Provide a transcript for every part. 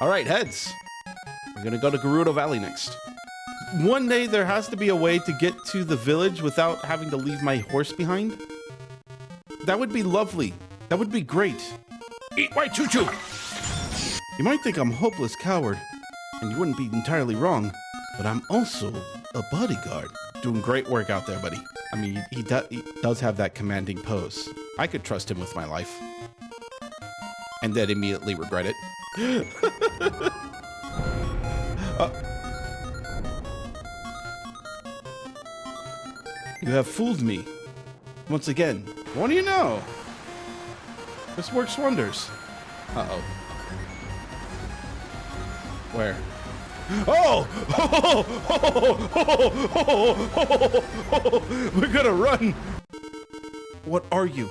All right, heads. We're gonna go to Gerudo Valley next. One day there has to be a way to get to the village without having to leave my horse behind. That would be lovely. That would be great. Eat my choo-choo! You might think I'm a hopeless coward, and you wouldn't be entirely wrong, but I'm also a bodyguard. Doing great work out there, buddy. I mean, he does have that commanding pose. I could trust him with my life. And then immediately regret it. You have fooled me. Once again. What do you know? This works wonders. Uh-oh. Where? Oh! We're gonna run! What are you?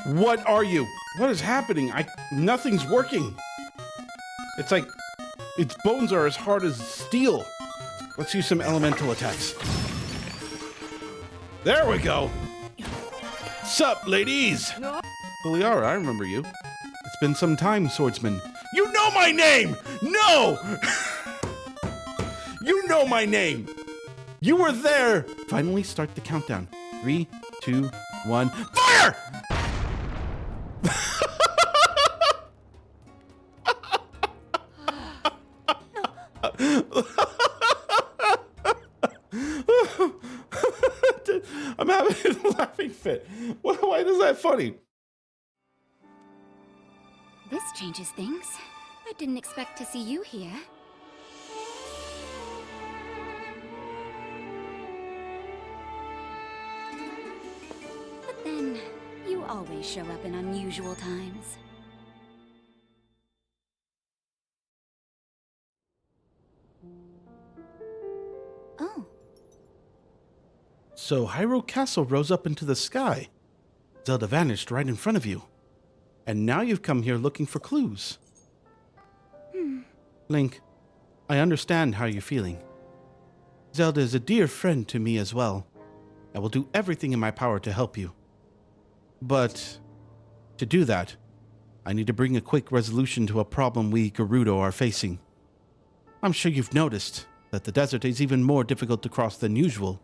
What are you? What is happening? Nothing's working. It's like its bones are as hard as steel. Let's use some elemental attacks. There we go. Sup, ladies? Buliara, I remember you. It's been some time, swordsman. You know my name! No! You know my name! You were there! Finally start the countdown. 3, 2, 1, fire! I'm having a laughing fit. Why is that funny? This changes things. I didn't expect to see you here. But then, you always show up in unusual times. Oh. So Hyrule Castle rose up into the sky. Zelda vanished right in front of you. And now you've come here looking for clues. Link, I understand how you're feeling. Zelda is a dear friend to me as well. I will do everything in my power to help you. But to do that, I need to bring a quick resolution to a problem we Gerudo are facing. I'm sure you've noticed that the desert is even more difficult to cross than usual.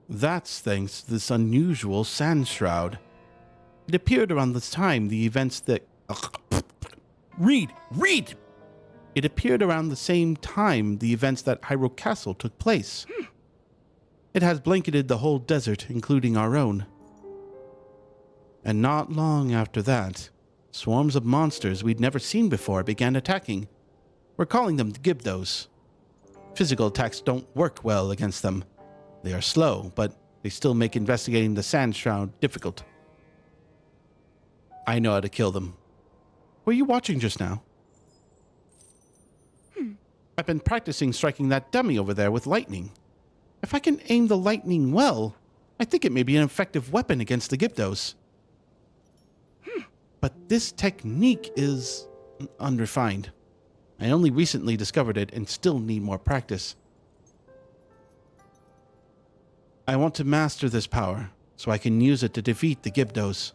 That's thanks to this unusual sand shroud. It appeared around this time the events that... Read! It appeared around the same time the events that Hyrule Castle took place. It has blanketed the whole desert, including our own. And not long after that, swarms of monsters we'd never seen before began attacking. We're calling them the Gibdos. Physical attacks don't work well against them. They are slow, but they still make investigating the sand shroud difficult. I know how to kill them. Were you watching just now? I've been practicing striking that dummy over there with lightning. If I can aim the lightning well, I think it may be an effective weapon against the Gibdos. But this technique is unrefined. I only recently discovered it and still need more practice. I want to master this power so I can use it to defeat the Gibdos.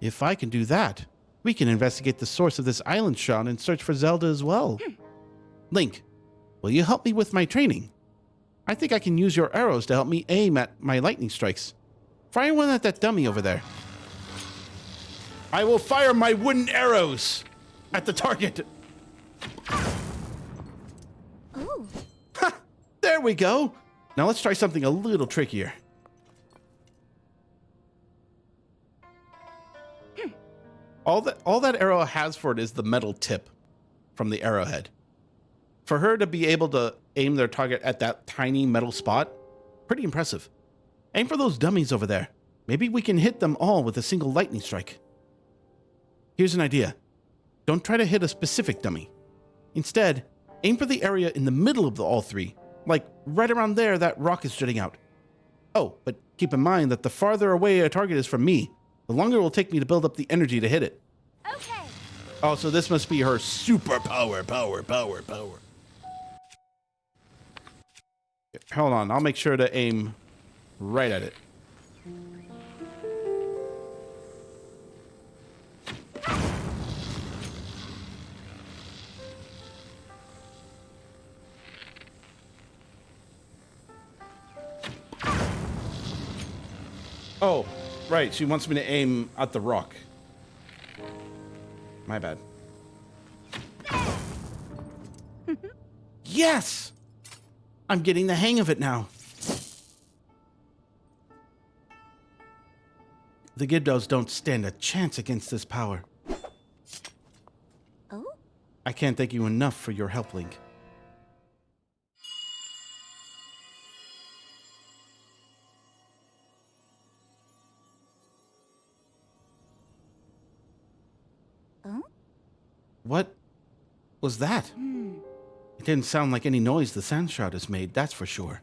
If I can do that, we can investigate the source of this island shroud and search for Zelda as well. Link, will you help me with my training? I think I can use your arrows to help me aim at my lightning strikes. Fire one at that dummy over there. I will fire my wooden arrows at the target. Oh. Ha! There we go. Now let's try something a little trickier. All that arrow has for it is the metal tip from the arrowhead. For her to be able to aim their target at that tiny metal spot, pretty impressive. Aim for those dummies over there. Maybe we can hit them all with a single lightning strike. Here's an idea. Don't try to hit a specific dummy. Instead, aim for the area in the middle of all three, like right around there that rock is jutting out. Oh, but keep in mind that the farther away a target is from me, the longer it will take me to build up the energy to hit it. Okay. Oh, so this must be her superpower, power. Hold on, I'll make sure to aim right at it. Oh, right. She wants me to aim at the rock. My bad. Yes! I'm getting the hang of it now. The Gibdos don't stand a chance against this power. Oh? I can't thank you enough for your help, Link. Oh? What was that? It didn't sound like any noise the sand shroud has made, that's for sure.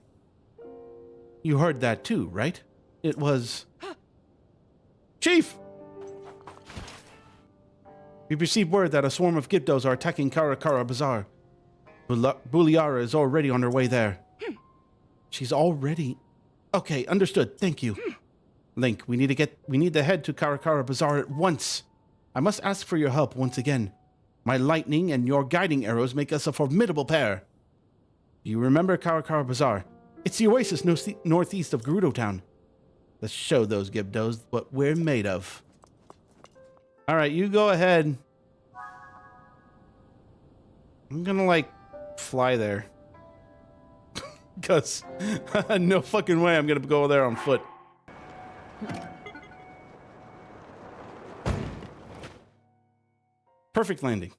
You heard that too, right? It was... Chief! We've received word that a swarm of Gibdos are attacking Karakara Bazaar. Buliara is already on her way there. She's already... Okay, understood. Thank you. Link, we need to head to Karakara Bazaar at once. I must ask for your help once again. My lightning and your guiding arrows make us a formidable pair. Do you remember Karakara Bazaar? It's the oasis northeast of Gerudo town. Let's show those Gibdos what we're made of. All right, you go ahead. I'm gonna, like, fly there. Because no fucking way I'm gonna go there on foot. Perfect landing.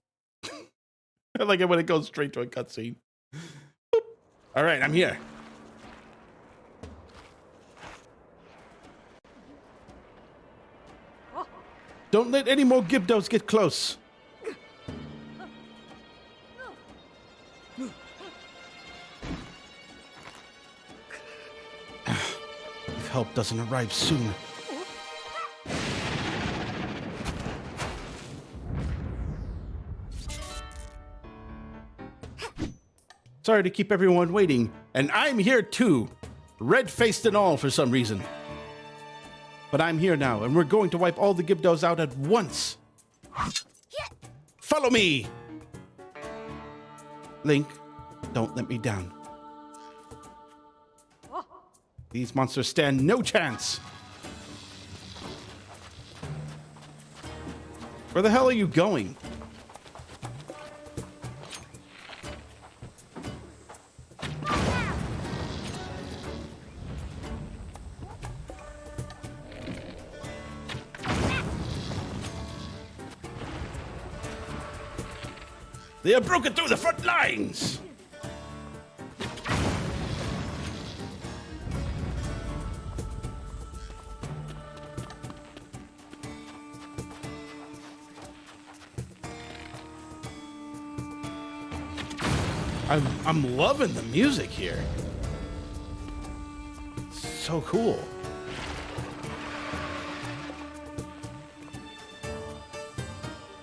I like it when it goes straight to a cutscene. All right, I'm here. Don't let any more Gibdos get close. If help doesn't arrive soon. Sorry to keep everyone waiting, and I'm here too, red-faced and all for some reason. But I'm here now, and we're going to wipe all the Gibdos out at once. Follow me! Link, don't let me down. These monsters stand no chance. Where the hell are you going? They have broken through the front lines! I'm loving the music here. So cool.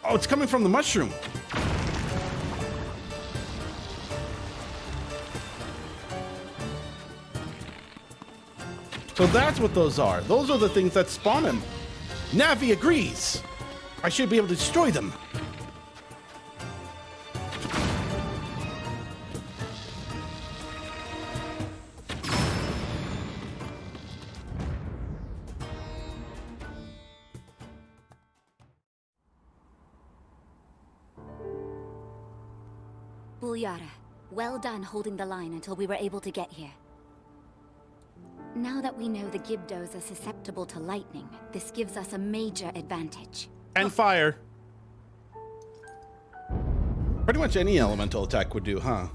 Oh, it's coming from the mushroom. So that's what those are. Those are the things that spawn him. Navi agrees. I should be able to destroy them. Buliara, well done holding the line until we were able to get here. Now that we know the Gibdos are susceptible to lightning, this gives us a major advantage. And fire. Pretty much any elemental attack would do, huh?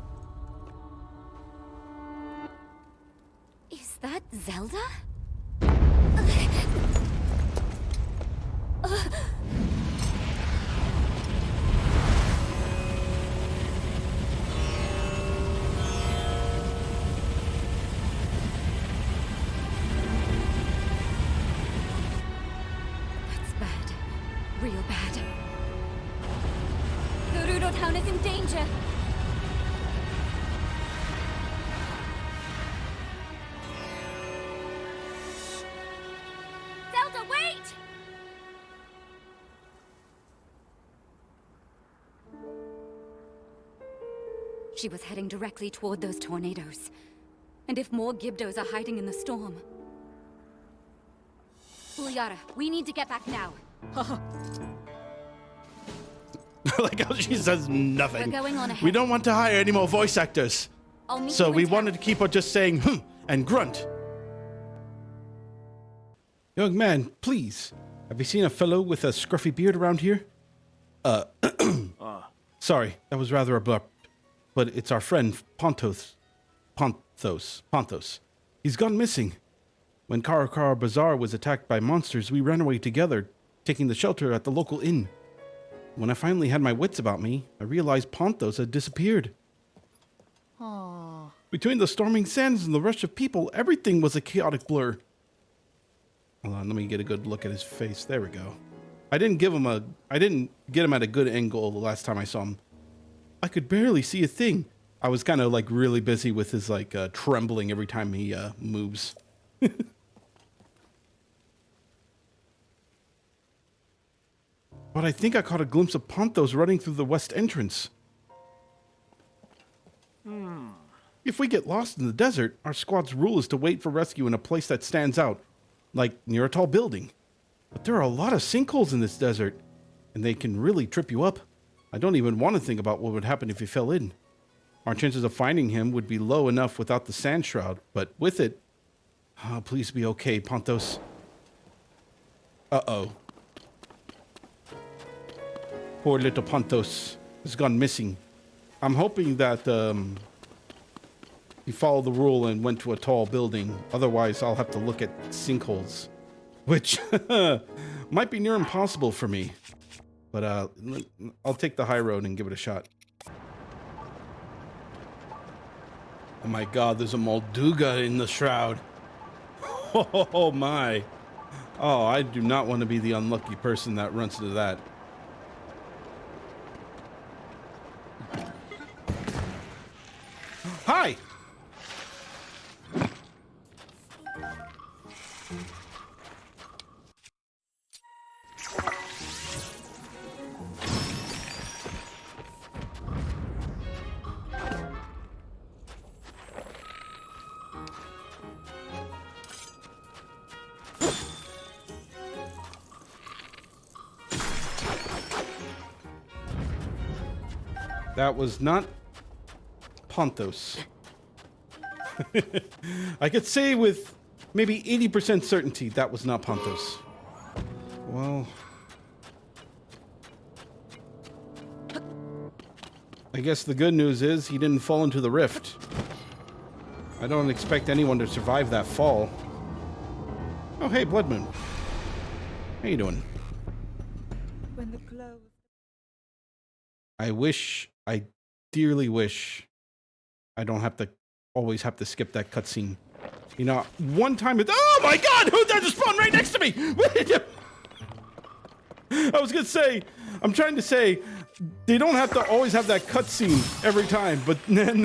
Is that Zelda? Real bad. Gerudo town is in danger. Zelda, wait! She was heading directly toward those tornadoes. And if more Gibdos are hiding in the storm... Buliara, we need to get back now. Like how she says nothing. We're going on ahead. We don't want to hire any more voice actors. I'll meet So you in we town. wanted to keep her just saying and grunt. Young man, please. Have you seen a fellow with a scruffy beard around here? Sorry, that was rather abrupt. But it's our friend Ponthos. He's gone missing. When Karakara Bazaar was attacked by monsters, we ran away together, taking the shelter at the local inn. When I finally had my wits about me, I realized Ponthos had disappeared. Aww. Between the storming sands and the rush of people, everything was a chaotic blur. Hold on, let me get a good look at his face. There we go. I didn't get him at a good angle the last time I saw him. I could barely see a thing. I was kind of like really busy with his like trembling every time he moves. But I think I caught a glimpse of Ponthos running through the west entrance. If we get lost in the desert, our squad's rule is to wait for rescue in a place that stands out, like near a tall building. But there are a lot of sinkholes in this desert, and they can really trip you up. I don't even want to think about what would happen if you fell in. Our chances of finding him would be low enough without the sand shroud, but with it... Oh, please be okay, Ponthos. Uh-oh. Poor little Ponthos has gone missing. I'm hoping that he followed the rule and went to a tall building. Otherwise, I'll have to look at sinkholes, which might be near impossible for me. But I'll take the high road and give it a shot. Oh my God, there's a Molduga in the shroud. Oh my. Oh, I do not want to be the unlucky person that runs into that. Hi! That was not Ponthos. I could say with maybe 80% certainty that was not Ponthos. Well, I guess the good news is he didn't fall into the rift. I don't expect anyone to survive that fall. Oh, hey, Blood Moon. How you doing? When the glow... I dearly wish I don't have to always have to skip that cutscene. You know, one time it... Oh my God! Who did just spawn right next to me? I was gonna say, I'm trying to say, they don't have to always have that cutscene every time, but then...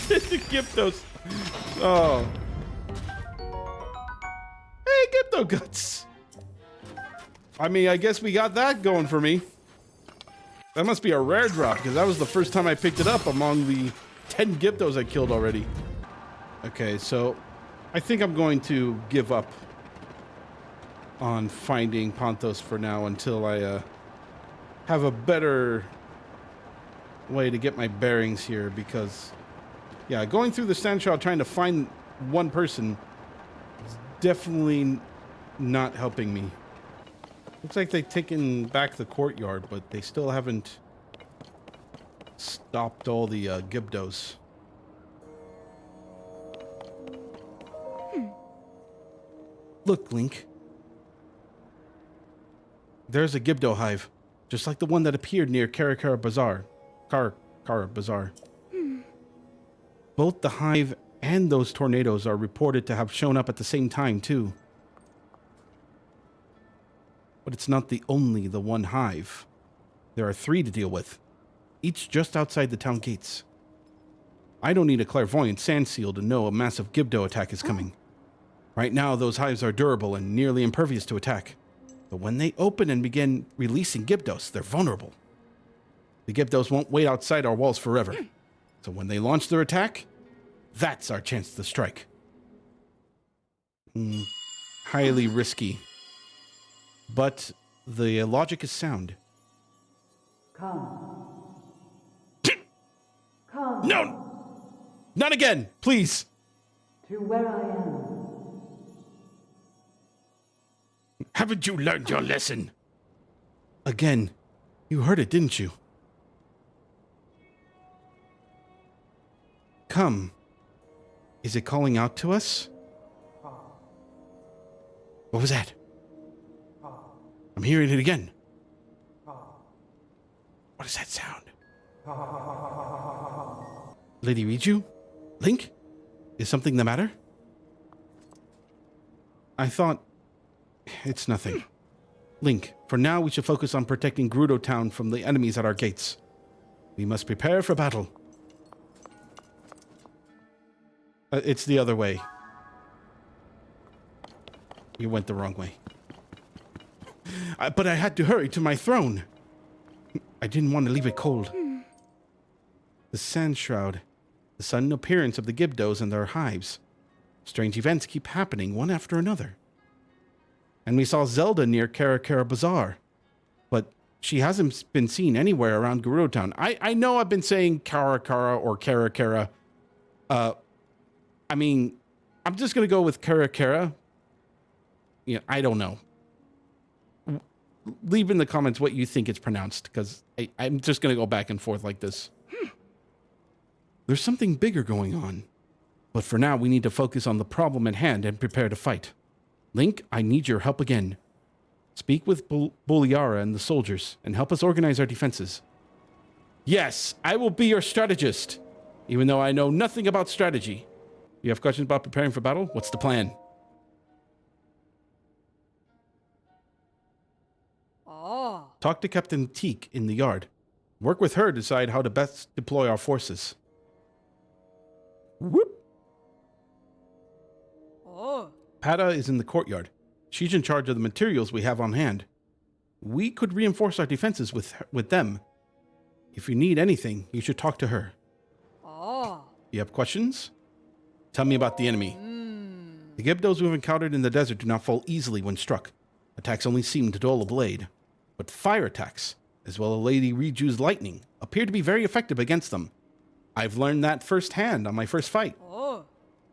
the Gibdos. Oh. Hey, Gibdo guts. I mean, I guess we got that going for me. That must be a rare drop, because that was the first time I picked it up among the 10 Gibdos I killed already. Okay, so I think I'm going to give up on finding Ponthos for now until I have a better way to get my bearings here, because, yeah, going through the sand shroud trying to find one person is definitely not helping me. Looks like they've taken back the courtyard, but they still haven't stopped all the Gibdos. Look, Link. There's a Gibdo hive, just like the one that appeared near Karakara Bazaar. Karakara Bazaar. Both the hive and those tornadoes are reported to have shown up at the same time, too. But it's not the one hive. There are 3 to deal with, each just outside the town gates. I don't need a clairvoyant sand seal to know a massive Gibdo attack is coming. Right now, those hives are durable and nearly impervious to attack. But when they open and begin releasing Gibdos, they're vulnerable. The Gibdos won't wait outside our walls forever. So when they launch their attack, that's our chance to strike. Highly risky. But the logic is sound. Come. Come. No! Not again! Please! To where I am. Haven't you learned your lesson? Again. You heard it, didn't you? Come. Is it calling out to us? What was that? I'm hearing it again. What is that sound? Lady Riju? Link? Is something the matter? I thought... It's nothing. Link, for now we should focus on protecting Gerudo Town from the enemies at our gates. We must prepare for battle. It's the other way. You went the wrong way. But I had to hurry to my throne. I didn't want to leave it cold. The Sand Shroud. The sudden appearance of the Gibdos and their hives. Strange events keep happening one after another. And we saw Zelda near Karakara Bazaar. But she hasn't been seen anywhere around Gerudo Town. I know I've been saying Karakara or Karakara. I mean, I'm just going to go with Karakara. Yeah, I don't know. Leave in the comments what you think it's pronounced, because I'm just going to go back and forth like this. There's something bigger going on. But for now, we need to focus on the problem at hand and prepare to fight. Link, I need your help again. Speak with Buliara and the soldiers, and help us organize our defenses. Yes, I will be your strategist, even though I know nothing about strategy. You have questions about preparing for battle? What's the plan? Oh. Talk to Captain Teak in the yard. Work with her to decide how to best deploy our forces. Whoop. Oh. Pada is in the courtyard. She's in charge of the materials we have on hand. We could reinforce our defenses with them. If you need anything, you should talk to her. Oh. You have questions? Tell me about the enemy. The Gibdos we've encountered in the desert do not fall easily when struck. Attacks only seem to dull a blade. But fire attacks, as well as Lady Riju's lightning, appear to be very effective against them. I've learned that firsthand on my first fight. Oh.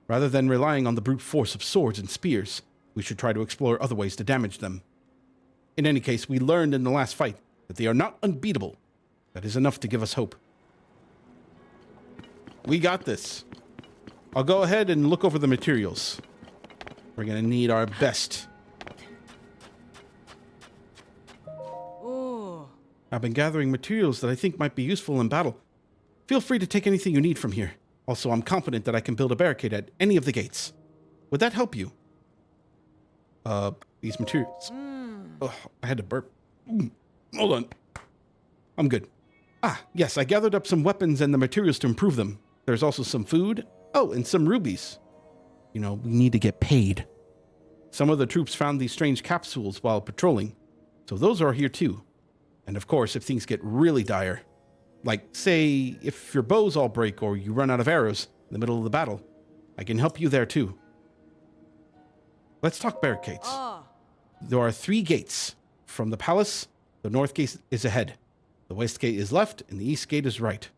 Rather than relying on the brute force of swords and spears, we should try to explore other ways to damage them. In any case, we learned in the last fight that they are not unbeatable. That is enough to give us hope. We got this. I'll go ahead and look over the materials. We're going to need our best. Oh. I've been gathering materials that I think might be useful in battle. Feel free to take anything you need from here. Also, I'm confident that I can build a barricade at any of the gates. Would that help you? These materials. Oh, I had to burp. Hold on. I'm good. Ah, yes, I gathered up some weapons and the materials to improve them. There's also some food. Oh, and some rubies. You know, we need to get paid. Some of the troops found these strange capsules while patrolling. So those are here too. And of course, if things get really dire, like, say, if your bows all break or you run out of arrows in the middle of the battle, I can help you there too. Let's talk barricades. Ah. There are 3 gates. From the palace, the north gate is ahead. The west gate is left, and the east gate is right.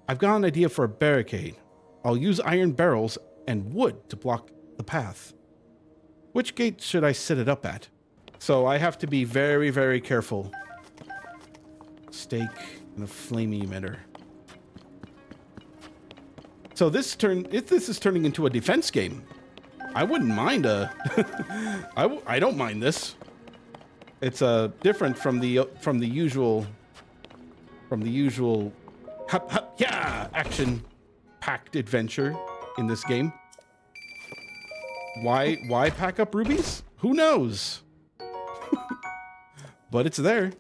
I've got an idea for a barricade. I'll use iron barrels and wood to block the path. Which gate should I set it up at? So I have to be very, very careful. Stake and a flaming emitter. So this is turning into a defense game. I wouldn't mind a... I don't mind this. It's different from the usual action-packed adventure in this game. Why pack up rubies? Who knows? But it's there.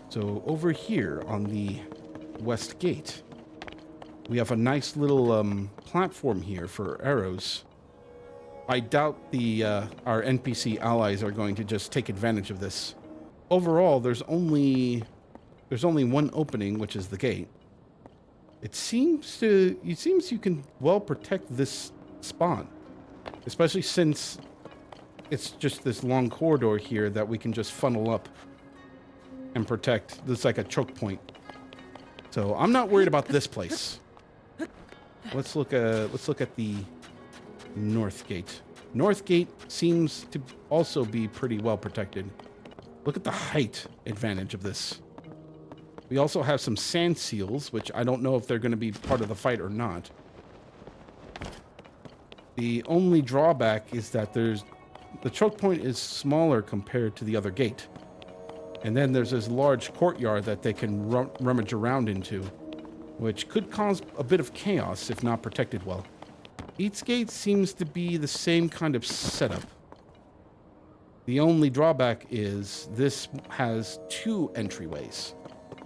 So over here on the west gate, we have a nice little platform here for arrows. I doubt our NPC allies are going to just take advantage of this. Overall, there's only one opening, which is the gate. It seems you can well protect this spot. Especially since it's just this long corridor here that we can just funnel up and protect. It's like a choke point. So I'm not worried about this place. Let's look at the North Gate. North Gate seems to also be pretty well protected. Look at the height advantage of this. We also have some sand seals, which I don't know if they're going to be part of the fight or not. The only drawback is that the choke point is smaller compared to the other gate. And then there's this large courtyard that they can rummage around into, which could cause a bit of chaos if not protected well. Each gate seems to be the same kind of setup. The only drawback is this has 2 entryways.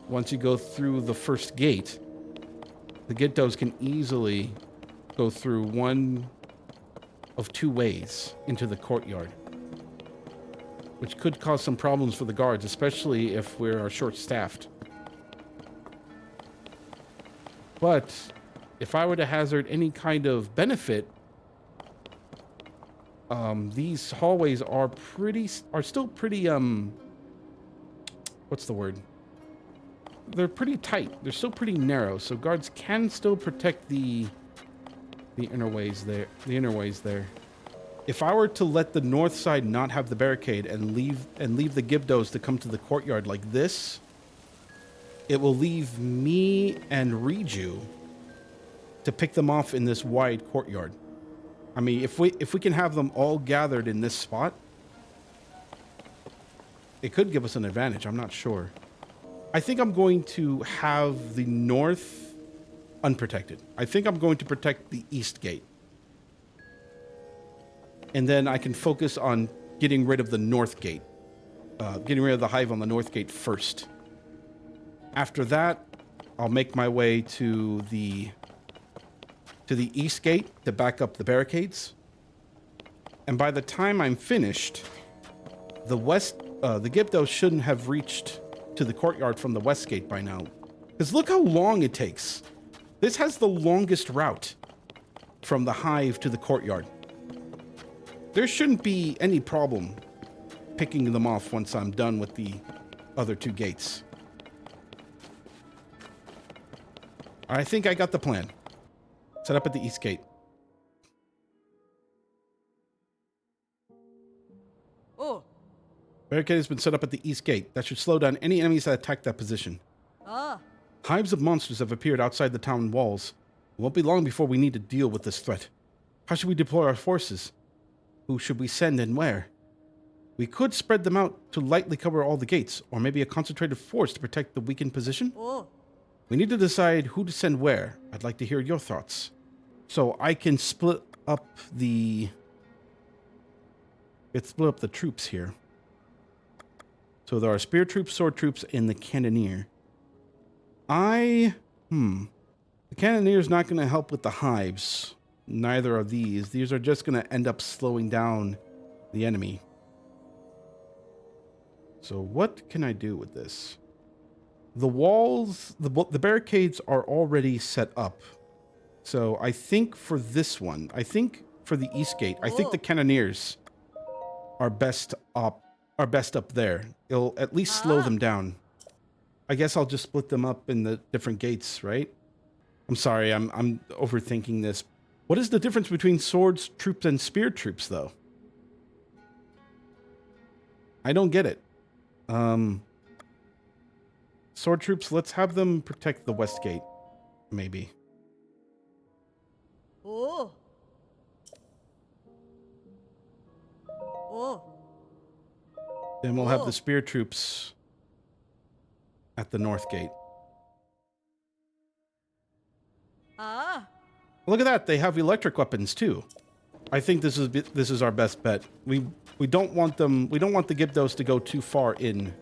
Once you go through the first gate, the Gibdos can easily go through one of 2 ways into the courtyard, which could cause some problems for the guards, especially if we're short-staffed. But if I were to hazard any kind of benefit, these hallways are still pretty, what's the word? They're pretty tight. They're still pretty narrow, so guards can still protect the inner ways there. The inner ways there. If I were to let the north side not have the barricade and leave the Gibdos to come to the courtyard like this, it will leave me and Riju to pick them off in this wide courtyard. I mean, if we can have them all gathered in this spot, it could give us an advantage. I'm not sure. I think I'm going to have the north unprotected. I think I'm going to protect the east gate. And then I can focus on getting rid of the north gate. Getting rid of the hive on the north gate first. After that, I'll make my way to the east gate to back up the barricades. And by the time I'm finished, the Gibdos shouldn't have reached to the courtyard from the west gate by now. Because look how long it takes. This has the longest route from the hive to the courtyard. There shouldn't be any problem picking them off once I'm done with the other 2 gates. I think I got the plan. Set up at the east gate. Oh. Barricade has been set up at the east gate. That should slow down any enemies that attack that position. Ah. Hives of monsters have appeared outside the town walls. It won't be long before we need to deal with this threat. How should we deploy our forces? Who should we send and where? We could spread them out to lightly cover all the gates, or maybe a concentrated force to protect the weakened position. Oh. We need to decide who to send where. I'd like to hear your thoughts. So I can split up the troops here. So there are spear troops, sword troops, and the cannoneer. The cannoneer's not going to help with the hives. Neither are these. These are just going to end up slowing down the enemy. So what can I do with this? The walls, the barricades are already set up. So I think for this one, I think for the east gate, I think the cannoneers are best up there. It'll at least slow them down. I guess I'll just split them up in the different gates, right? I'm sorry, I'm overthinking this. What is the difference between swords troops and spear troops, though? I don't get it. Sword troops, let's have them protect the west gate, maybe. Oh. Oh. Then we'll have the spear troops at the north gate. Ah. Look at that, they have electric weapons too. I think this is our best bet. We don't want the Gibdos to go too far in.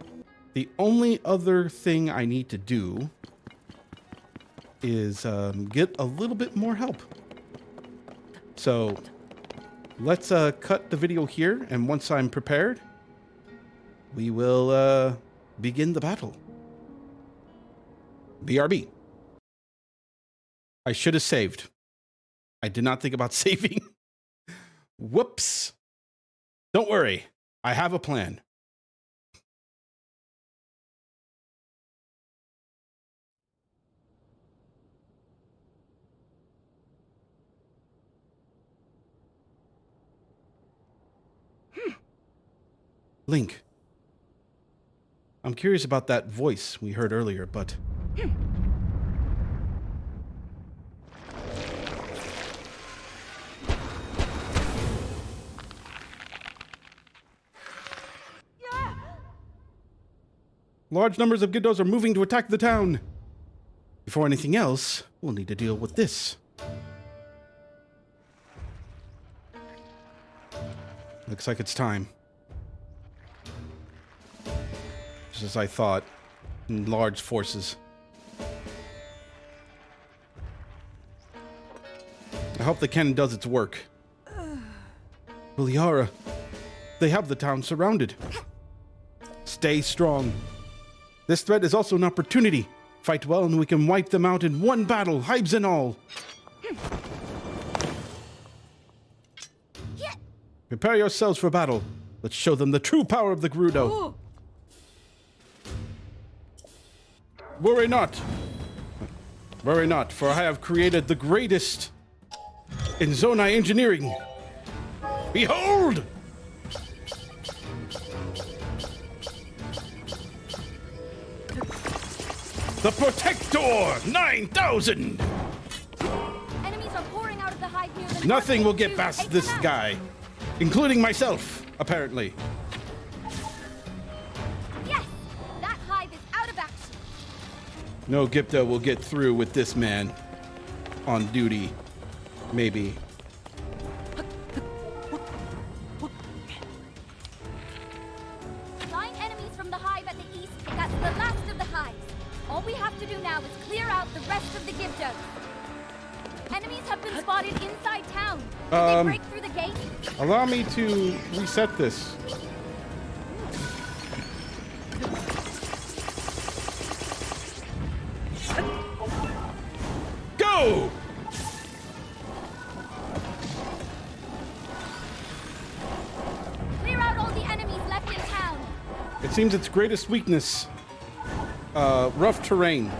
The only other thing I need to do is get a little bit more help. So let's cut the video here, and once I'm prepared, we will begin the battle. BRB. I should have saved. I did not think about saving. Whoops. Don't worry. I have a plan. Link. I'm curious about that voice we heard earlier, but... Large numbers of Gibdos are moving to attack the town. Before anything else, we'll need to deal with this. Looks like it's time. Just as I thought, in large forces. I hope the cannon does its work. Buliara, they have the town surrounded. Stay strong. This threat is also an opportunity. Fight well and we can wipe them out in one battle, hives and all. Prepare yourselves for battle. Let's show them the true power of the Gerudo. Ooh. Worry not. Worry not, for I have created the greatest in Zonai engineering. Behold! The Protector 9000! Enemies are pouring out of the hive near the Nothing will get north. past Take this them out. guy, including myself, apparently. Yes! That hive is out of action. No Gibdo will get through with this man on duty. Maybe. Line enemies from the hive at the east. That's the last of the hives. All we have to do now is clear out the rest of the Gibdos. Enemies have been spotted inside town. Did they break through the gate? Allow me to reset this. Go! Clear out all the enemies left in town. It seems its greatest weakness, rough terrain.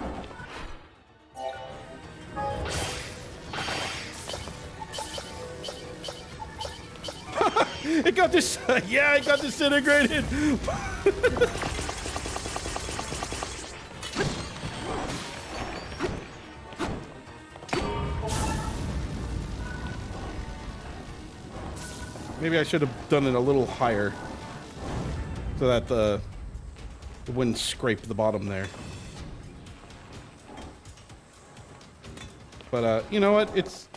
It got this, yeah, it got disintegrated. Maybe I should have done it a little higher so that it wouldn't scrape the bottom there. But you know what? It's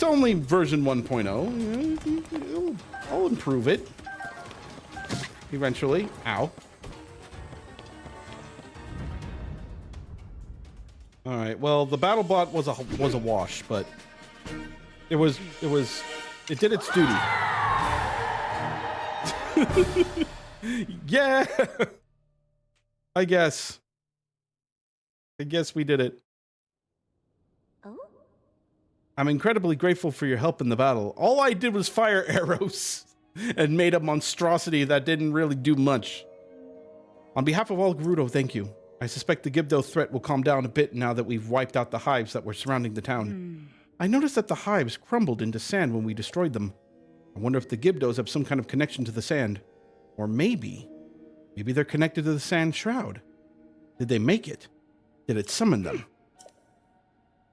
only version 1.0. I'll improve it eventually. Ow. All right. Well, the battle bot was a wash, but it did its duty. Yeah. I guess we did it. Oh? I'm incredibly grateful for your help in the battle. All I did was fire arrows and made a monstrosity that didn't really do much. On behalf of all Gerudo, thank you. I suspect the Gibdo threat will calm down a bit now that we've wiped out the hives that were surrounding the town. I noticed that the hives crumbled into sand when we destroyed them. I wonder if the Gibdos have some kind of connection to the sand. Or maybe they're connected to the sand shroud. Did they make it? Did it summon them?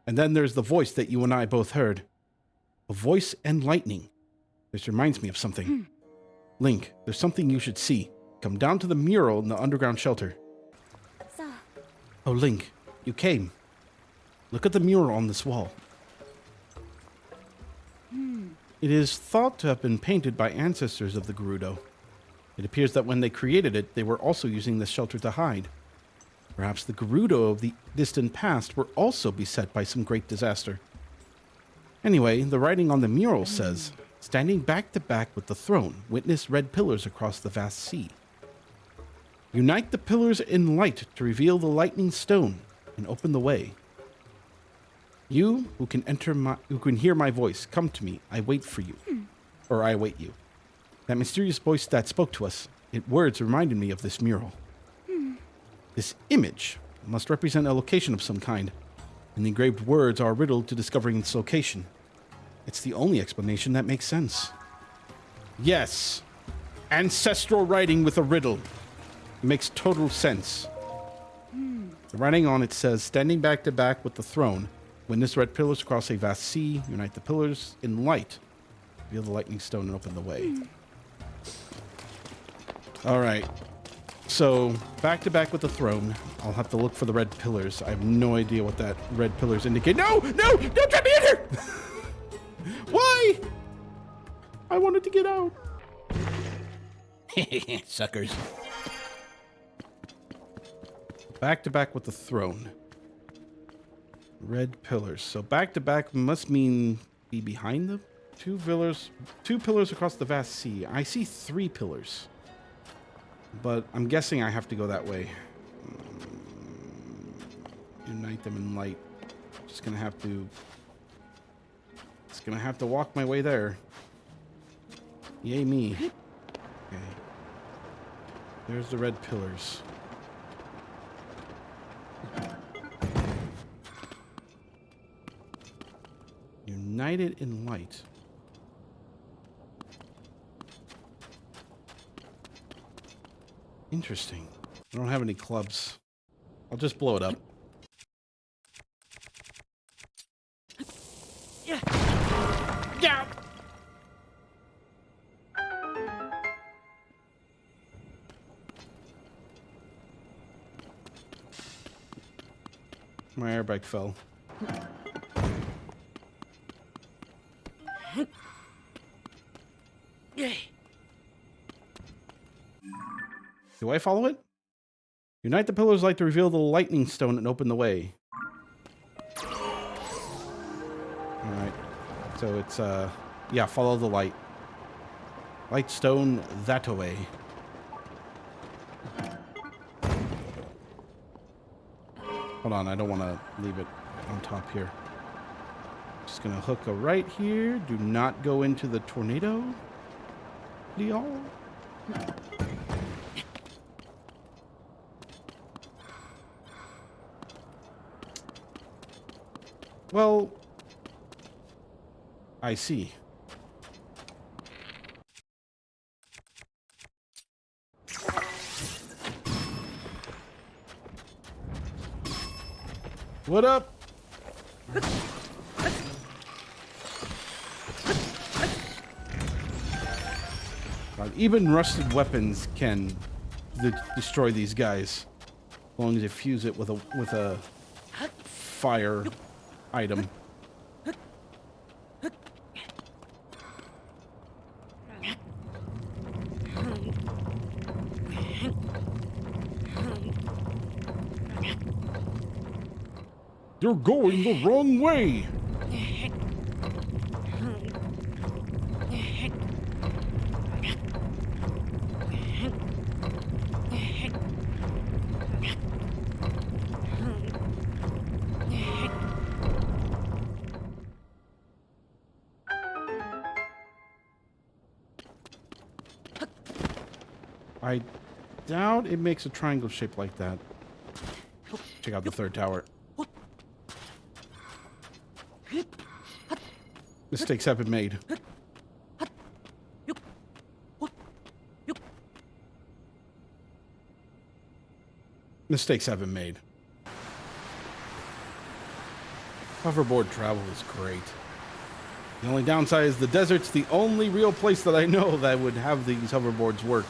And then there's the voice that you and I both heard. A voice and lightning. This reminds me of something. Link, there's something you should see. Come down to the mural in the underground shelter. So, Oh, Link, you came. Look at the mural on this wall. It is thought to have been painted by ancestors of the Gerudo. It appears that when they created it, they were also using this shelter to hide. Perhaps the Gerudo of the distant past were also beset by some great disaster. Anyway, the writing on the mural says, standing back to back with the throne, witness red pillars across the vast sea. Unite the pillars in light to reveal the lightning stone and open the way. You who can hear my voice, come to me. I wait for you. Or I await you. That mysterious voice that spoke to us, words reminded me of this mural. This image must represent a location of some kind, and the engraved words are a riddle to discovering its location. It's the only explanation that makes sense. Yes. Ancestral writing with a riddle. It makes total sense. The writing on it says, standing back to back with the throne, witness red pillars across a vast sea, unite the pillars in light, reveal the lightning stone and open the way. All right. So, back to back with the throne. I'll have to look for the red pillars. I have no idea what that red pillars indicate. No! No! Don't trap me in here! Why? I wanted to get out. Suckers. Back to back with the throne. Red pillars. So back to back must mean be behind them? Two pillars across the vast sea. I see 3 pillars. But I'm guessing I have to go that way. Unite them in light. Just gonna have to walk my way there. Yay me. Okay. There's the red pillars. United in light. Interesting. I don't have any clubs. I'll just blow it up. Yeah. Yeah. My airbag fell. Do I follow it? Unite the pillars like to reveal the lightning stone and open the way. Alright. So it's, yeah, follow the light. Light stone that way. Hold on, I don't want to leave it on top here. Just gonna hook a right here. Do not go into the tornado. Y'all. Well, I see. What up? God, even rusted weapons can destroy these guys, as long as you fuse it with a fire item. You're going the wrong way. I doubt it makes a triangle shape like that. Check out the third tower. Mistakes have been made. Mistakes have been made. Hoverboard travel is great. The only downside is the desert's the only real place that I know that would have these hoverboards work.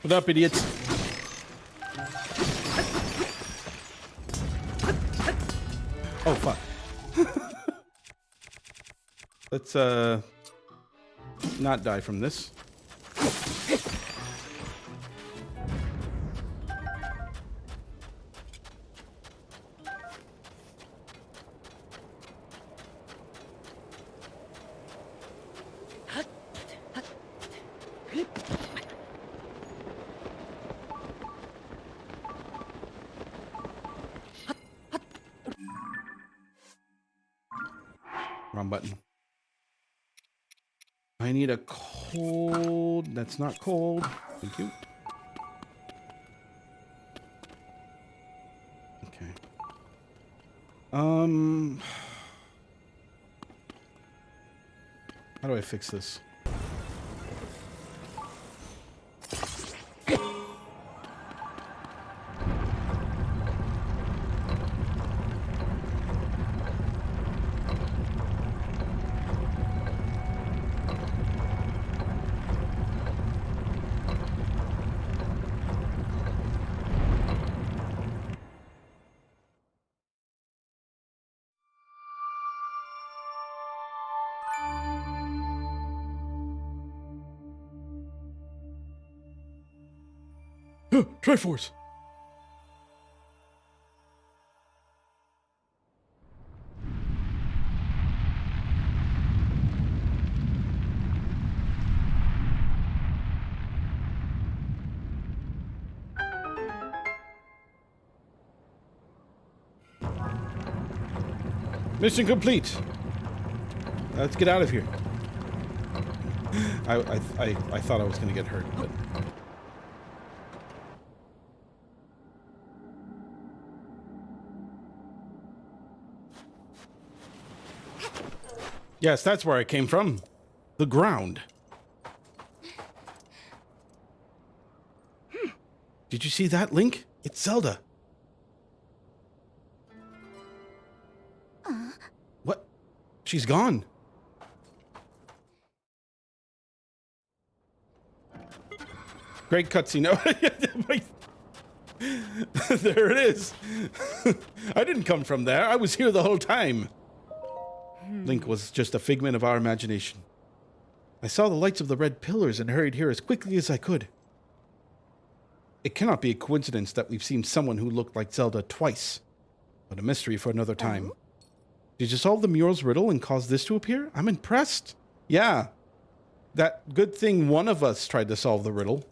What up, idiots? Oh, fuck. Let's, not die from this. Wrong button. I need a cold. That's not cold. Thank you. Okay. How do I fix this? Triforce! Mission complete. Let's get out of here. I thought I was going to get hurt, but... Yes, that's where I came from. The ground. Did you see that, Link? It's Zelda. What? She's gone. Great cutscene. There it is. I didn't come from there. I was here the whole time. Link was just a figment of our imagination. I saw the lights of the red pillars and hurried here as quickly as I could. It cannot be a coincidence that we've seen someone who looked like Zelda twice, but a mystery for another time. Did you solve the mural's riddle and cause this to appear? I'm impressed. Yeah. That good thing one of us tried to solve the riddle.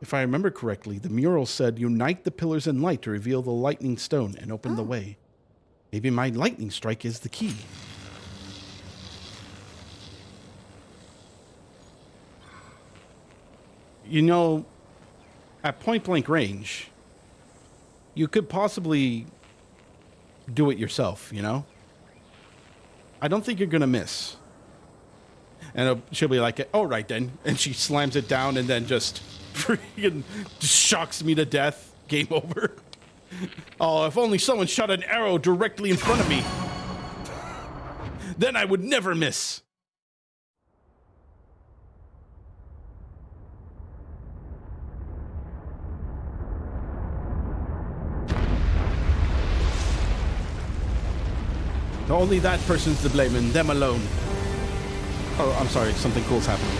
If I remember correctly, the mural said, "Unite the pillars in light to reveal the lightning stone and open the way." Maybe my lightning strike is the key. You know, at point-blank range, you could possibly do it yourself, you know? I don't think you're going to miss. And she'll be like, "Oh, right then." And she slams it down and then just freaking shocks me to death. Game over. Oh, if only someone shot an arrow directly in front of me. Then I would never miss. Only that person's to blame and them alone. Oh, I'm sorry, something cool's happening.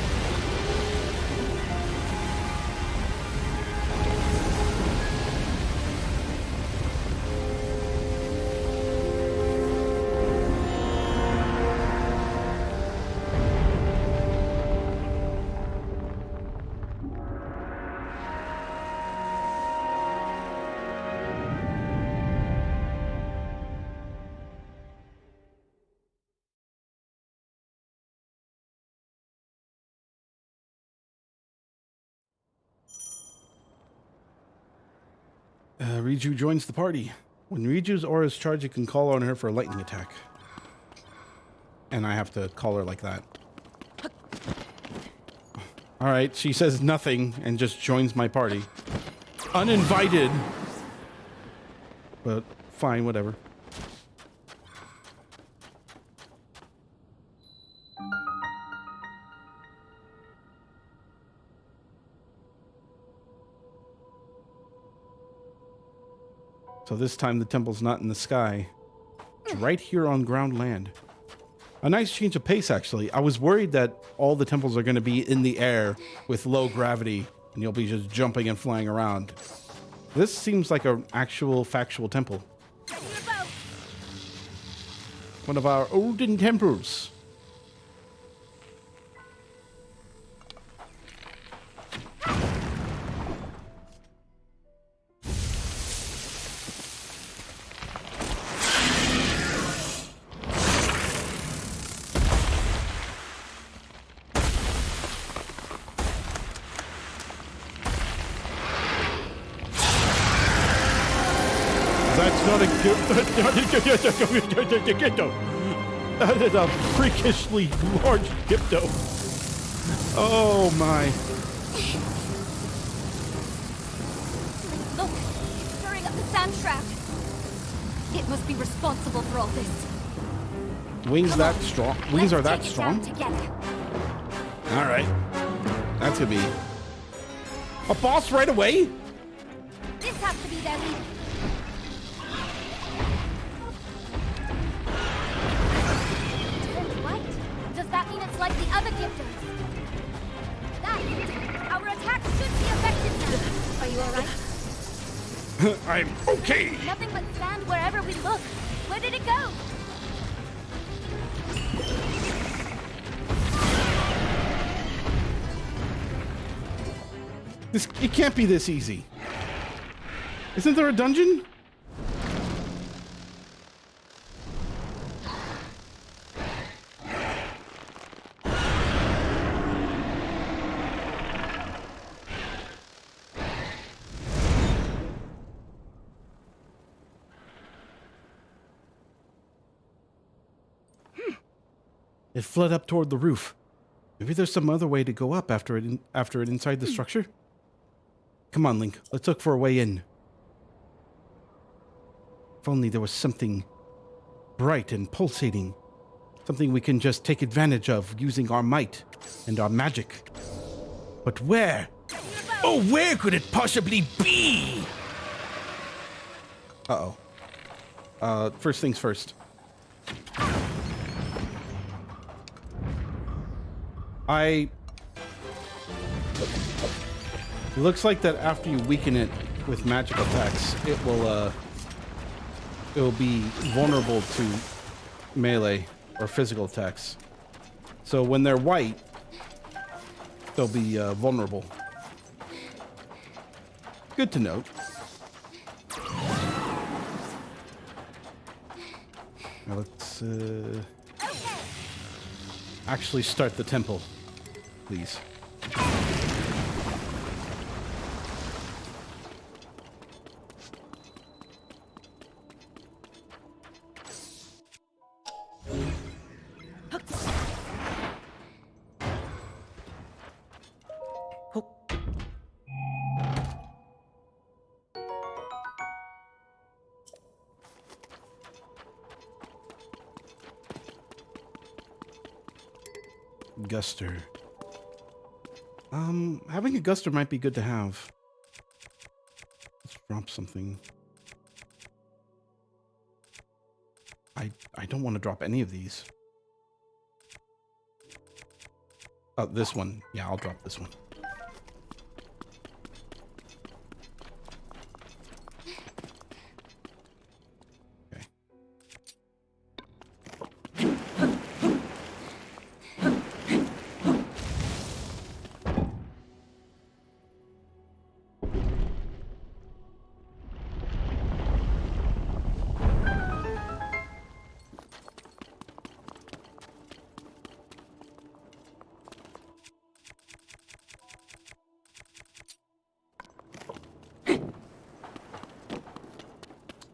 Riju joins the party. When Riju's aura is charged, you can call on her for a lightning attack. And I have to call her like that. Alright, she says nothing and just joins my party. Uninvited. But fine, whatever. So this time the temple's not in the sky. It's right here on ground land. A nice change of pace, actually. I was worried that all the temples are going to be in the air with low gravity, and you'll be just jumping and flying around. This seems like an actual factual temple. One of our olden temples. That's not a Gibdo. That is a freakishly large Gibdo. Oh my. Look, it's stirring up the sand shroud. It must be responsible for all this. Wings that strong? Wings are that strong? Together. All right. That's gonna be a boss right away. This has to be their leader. Turned white. Does that mean it's like the other Gibdos? That's it. Our attack should be effective now. Are you alright? I'm okay. Nothing but sand wherever we look. Where did it go? It can't be this easy. Isn't there a dungeon? It fled up toward the roof. Maybe there's some other way to go up after it inside the structure. Come on, Link. Let's look for a way in. If only there was something bright and pulsating. Something we can just take advantage of using our might and our magic. But where? Oh, where could it possibly be? Uh-oh. First things first. It looks like that after you weaken it with magic attacks, it will be vulnerable to melee or physical attacks. So when they're white, they'll be vulnerable. Good to note. Now let's actually start the temple, please. Guster. Having a Guster might be good to have. Let's drop something. I don't want to drop any of these. Oh, this one. Yeah, I'll drop this one.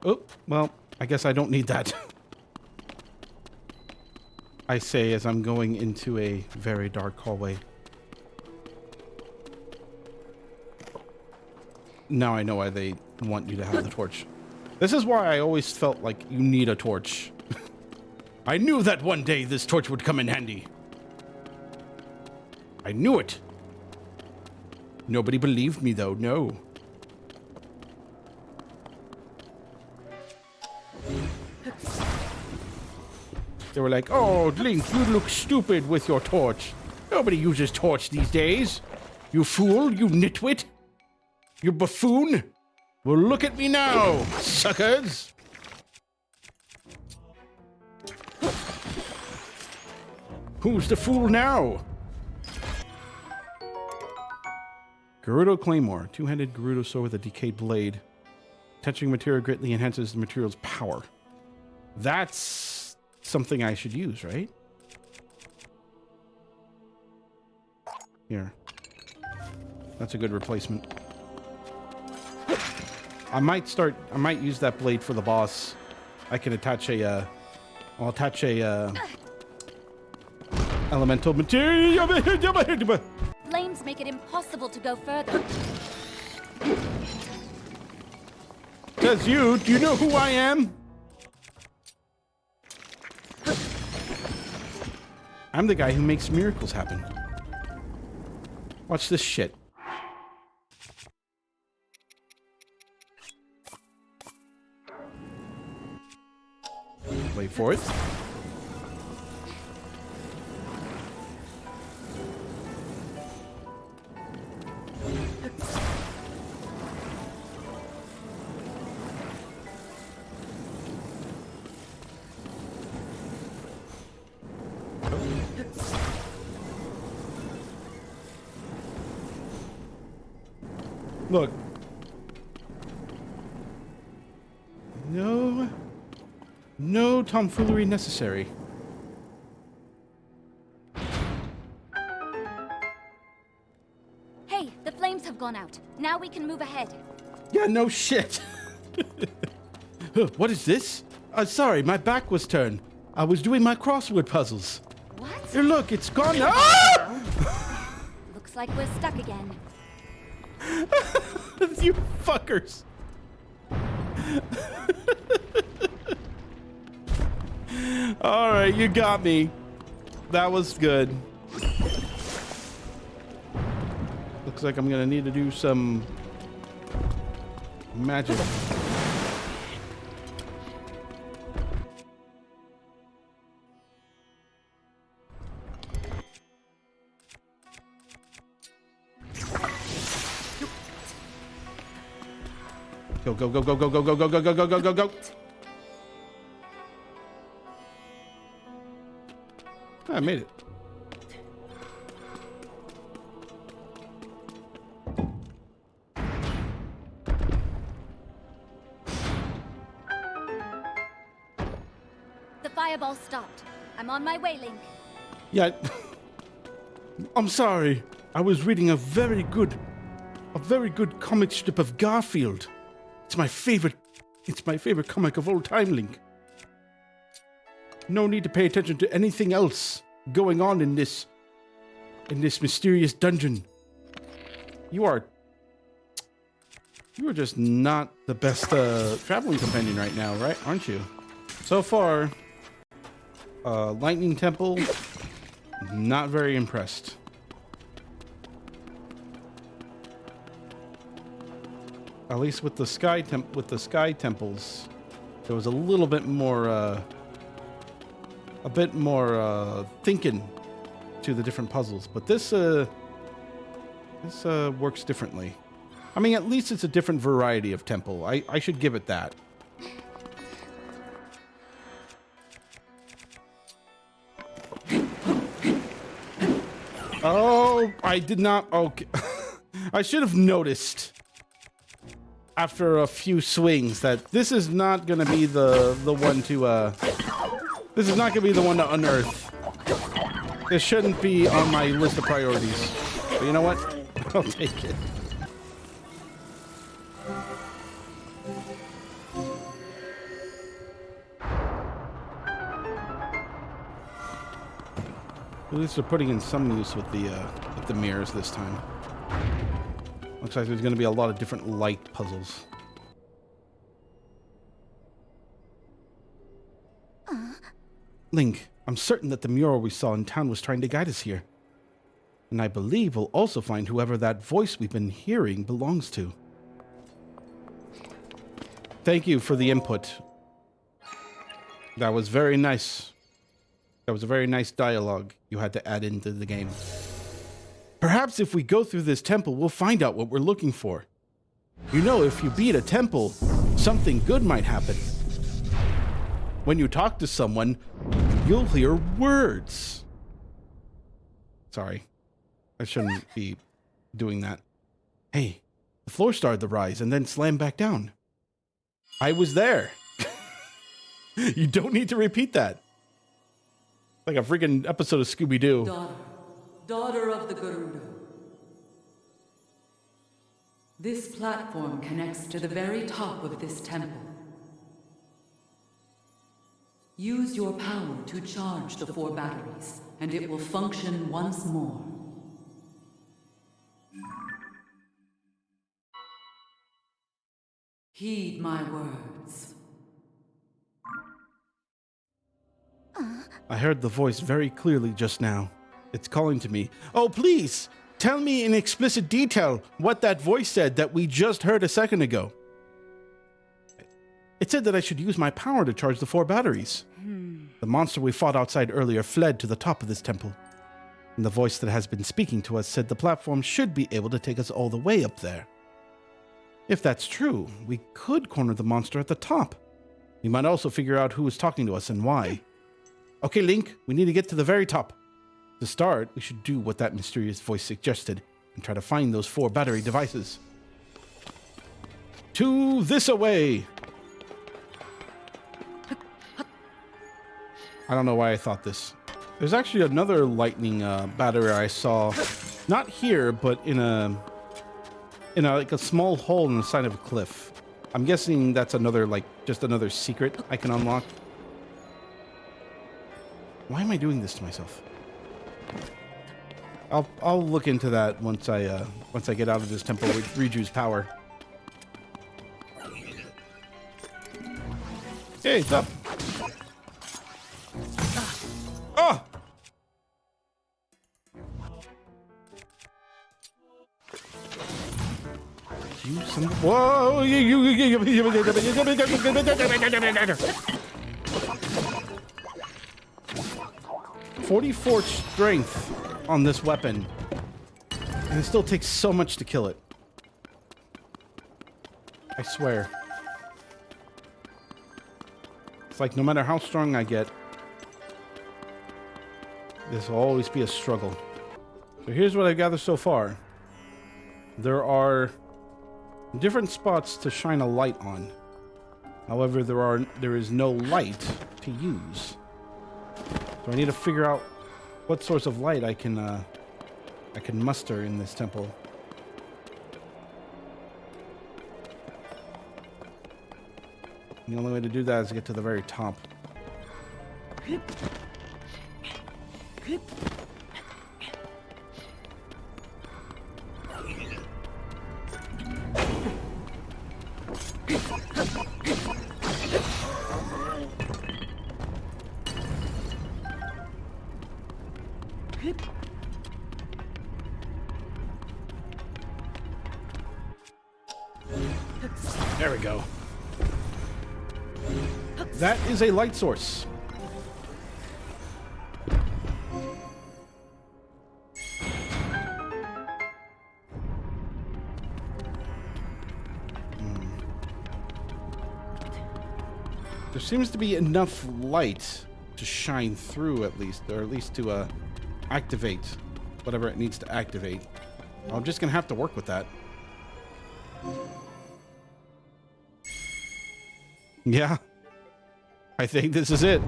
Oh, well, I guess I don't need that. I say as I'm going into a very dark hallway. Now I know why they want you to have the torch. This is why I always felt like you need a torch. I knew that one day this torch would come in handy. I knew it. Nobody believed me though, no. They were like, oh, Link, you look stupid with your torch. Nobody uses torch these days. You fool, you nitwit. You buffoon. Well, look at me now, suckers. Who's the fool now? Gerudo Claymore. Two-handed Gerudo sword with a decayed blade. Touching material greatly enhances the material's power. That's something I should use, right? Here. That's a good replacement. I might use that blade for the boss. I can attach a, I'll attach a, elemental material. Flames make it impossible to go further. Says you. Do you know who I am? I'm the guy who makes miracles happen. Watch this shit. Wait for it. Look. No tomfoolery necessary. Hey, the flames have gone out. Now we can move ahead. Yeah, no shit. What is this? Sorry, my back was turned. I was doing my crossword puzzles. What? Here, look, it's gone. Ah! Looks like we're stuck again. You fuckers. All right, you got me. That was good. Looks like I'm gonna need to do some magic. Go, go, go, go, go, go, go, go, go, go, go, go, go, go. I made it. The fireball stopped. I'm on my way, Link. Yeah. I'm sorry. I was reading a very good comic strip of Garfield. It's my favorite comic of all time, Link. No need to pay attention to anything else going on in this mysterious dungeon. You are just not the best traveling companion right now, right? Aren't you? So far, Lightning Temple, not very impressed. At least with the sky temples, there was a little bit more thinking to the different puzzles. But this works differently. I mean, at least it's a different variety of temple. I should give it that. Oh, I did not. Okay. I should have noticed after a few swings that this is not going to be the one to this is not going to be the one to unearth. This shouldn't be on my list of priorities. But you know what? I'll take it. At least they're putting in some use with the mirrors this time. Looks like there's going to be a lot of different light puzzles. Link, I'm certain that the mural we saw in town was trying to guide us here. And I believe we'll also find whoever that voice we've been hearing belongs to. Thank you for the input. That was very nice. That was a very nice dialogue you had to add into the game. Perhaps if we go through this temple, we'll find out what we're looking for. You know, if you beat a temple, something good might happen. When you talk to someone, you'll hear words. Sorry, I shouldn't be doing that. Hey, the floor started to rise and then slam back down. I was there. You don't need to repeat that. Like a freaking episode of Scooby-Doo. Daughter of the Gerudo. This platform connects to the very top of this temple. Use your power to charge the 4 batteries, and it will function once more. Heed my words. I heard the voice very clearly just now. It's calling to me. Oh, please! Tell me in explicit detail what that voice said that we just heard a second ago. It said that I should use my power to charge the 4 batteries. The monster we fought outside earlier fled to the top of this temple. And the voice that has been speaking to us said the platform should be able to take us all the way up there. If that's true, we could corner the monster at the top. We might also figure out who is talking to us and why. Okay, Link, we need to get to the very top. To start, we should do what that mysterious voice suggested and try to find those 4 battery devices. To this away! I don't know why I thought this. There's actually another lightning battery I saw, not here, but in a like a small hole in the side of a cliff. I'm guessing that's another, like, just another secret I can unlock. Why am I doing this to myself? I'll look into that once I get out of this temple with Riju's power. Hey, it's up. Oh! You son of... Whoa! 44 strength on this weapon, and it still takes so much to kill it. I swear. It's like no matter how strong I get, this will always be a struggle. So here's what I've gathered so far. There are different spots to shine a light on. However, there is no light to use. So I need to figure out what source of light I can muster in this temple. And the only way to do that is to get to the very top. There we go. That is a light source. There seems to be enough light to shine through, at least, or at least to activate whatever it needs to activate. I'm just gonna have to work with that. Yeah, I think this is it.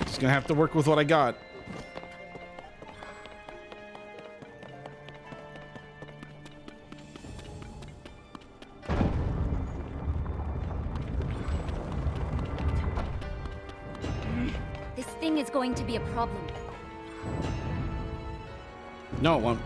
Just gonna have to work with what I got. This thing is going to be a problem. No, it won't.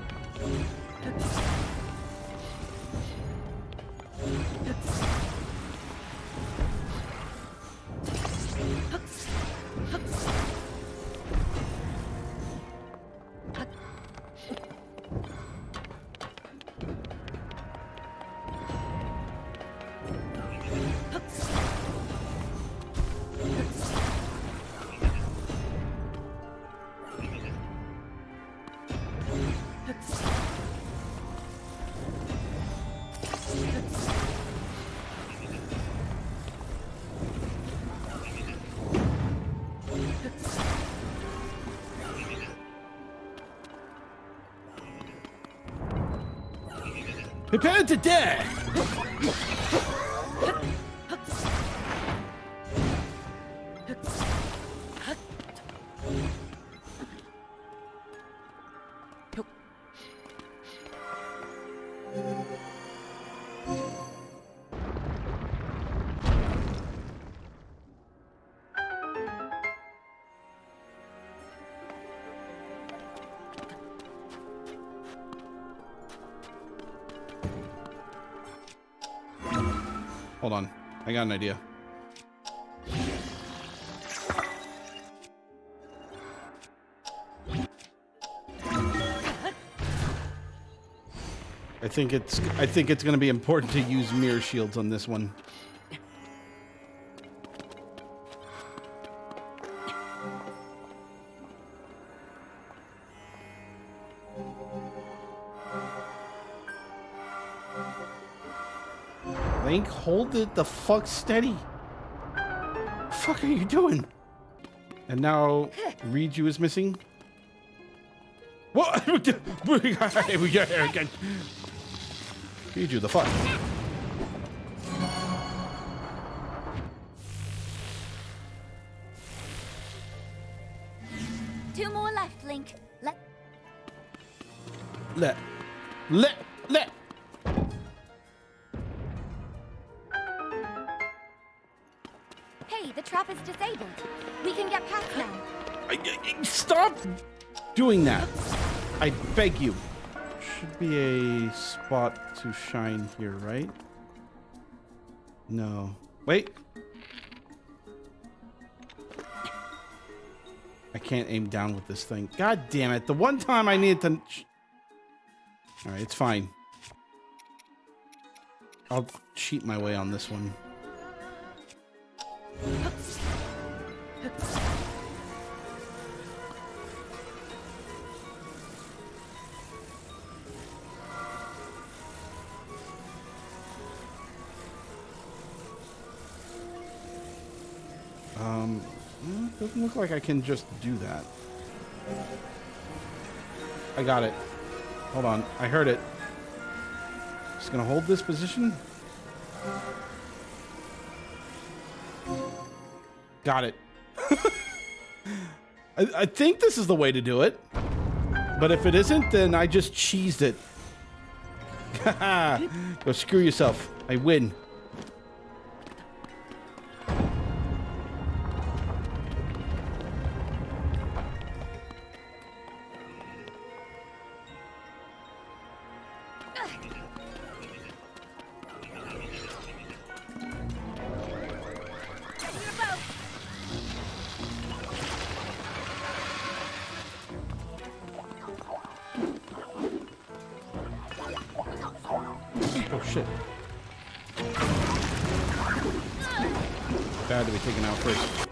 Prepare to dare! Hold on. I got an idea. I think it's going to be important to use mirror shields on this one. Link, hold it the fuck steady. The fuck are you doing? And now Riju is missing. What? Riju, the fuck? Two more left, Link. Let. Hey, the trap is disabled. We can get past now. Stop doing that. I beg you. Should be a spot to shine here, right? No. Wait. I can't aim down with this thing. God damn it. The one time I needed to... All right, it's fine. I'll cheat my way on this one. Doesn't look like I can just do that. I got it. Hold on. I heard it. Just gonna hold this position. Got it. I think this is the way to do it. But if it isn't, then I just cheesed it. Go screw yourself. I win. Oh shit. Bad to be taken out first.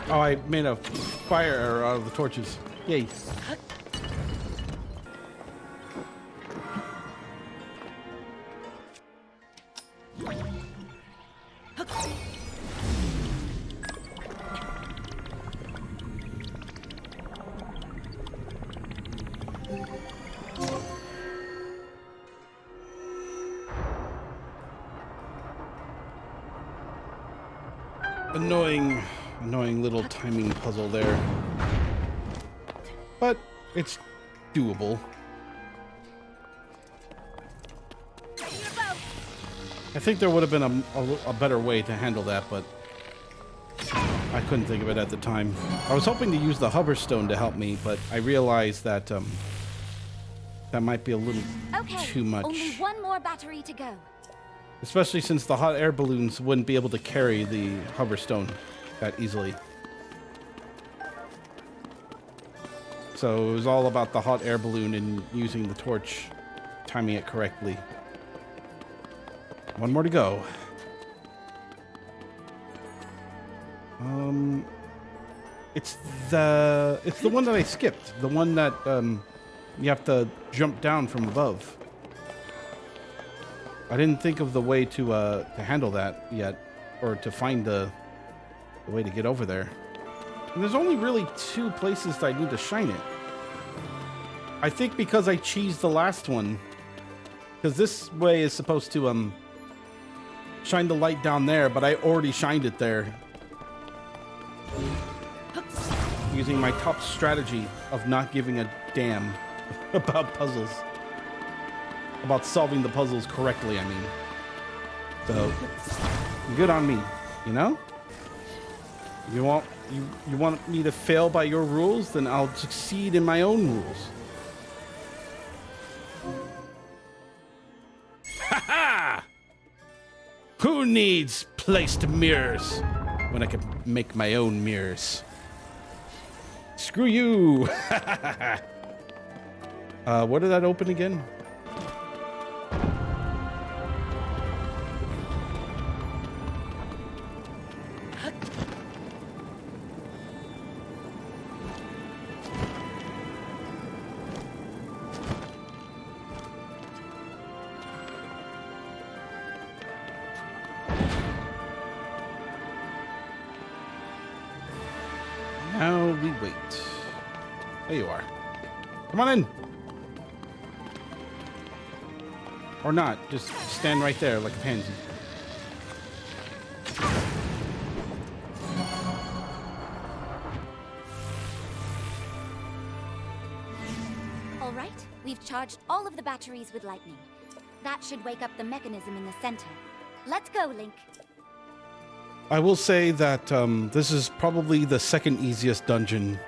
Oh, I made a fire out of the torches. Yay. Annoying little timing puzzle there. But it's doable. I think there would have been a better way to handle that, but I couldn't think of it at the time. I was hoping to use the hover stone to help me, but I realized that that might be a little too much. Only one more battery to go. Especially since the hot air balloons wouldn't be able to carry the hover stone that easily. So it was all about the hot air balloon and using the torch, timing it correctly. One more to go. It's the one that I skipped. The one that you have to jump down from above. I didn't think of the way to handle that yet, or to find the way to get over there. And there's only really 2 places that I need to shine it. I think because I cheesed the last one, because this way is supposed to shine the light down there, but I already shined it there. Using my top strategy of not giving a damn about puzzles. About solving the puzzles correctly, I mean. So, good on me, you know? You want me to fail by your rules, then I'll succeed in my own rules. Ha ha! Who needs placed mirrors when I can make my own mirrors? Screw you! What did that open again? Now we wait. There you are. Come on in. Or not. Just stand right there like a pansy. All right, we've charged all of the batteries with lightning. That should wake up the mechanism in the center. Let's go, Link. I will say that this is probably the second easiest dungeon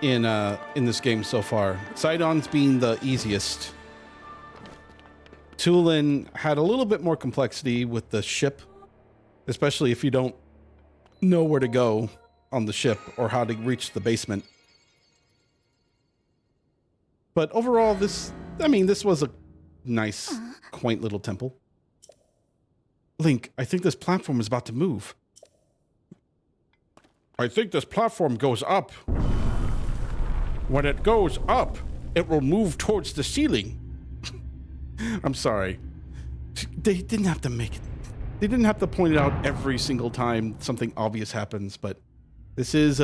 in this game so far. Sidon's being the easiest. Tulin had a little bit more complexity with the ship, especially if you don't know where to go on the ship or how to reach the basement. But overall, this was a nice, quaint little temple. Link, I think this platform is about to move. I think this platform goes up. When it goes up, it will move towards the ceiling. I'm sorry. They didn't have to make it. They didn't have to point it out every single time something obvious happens, but this is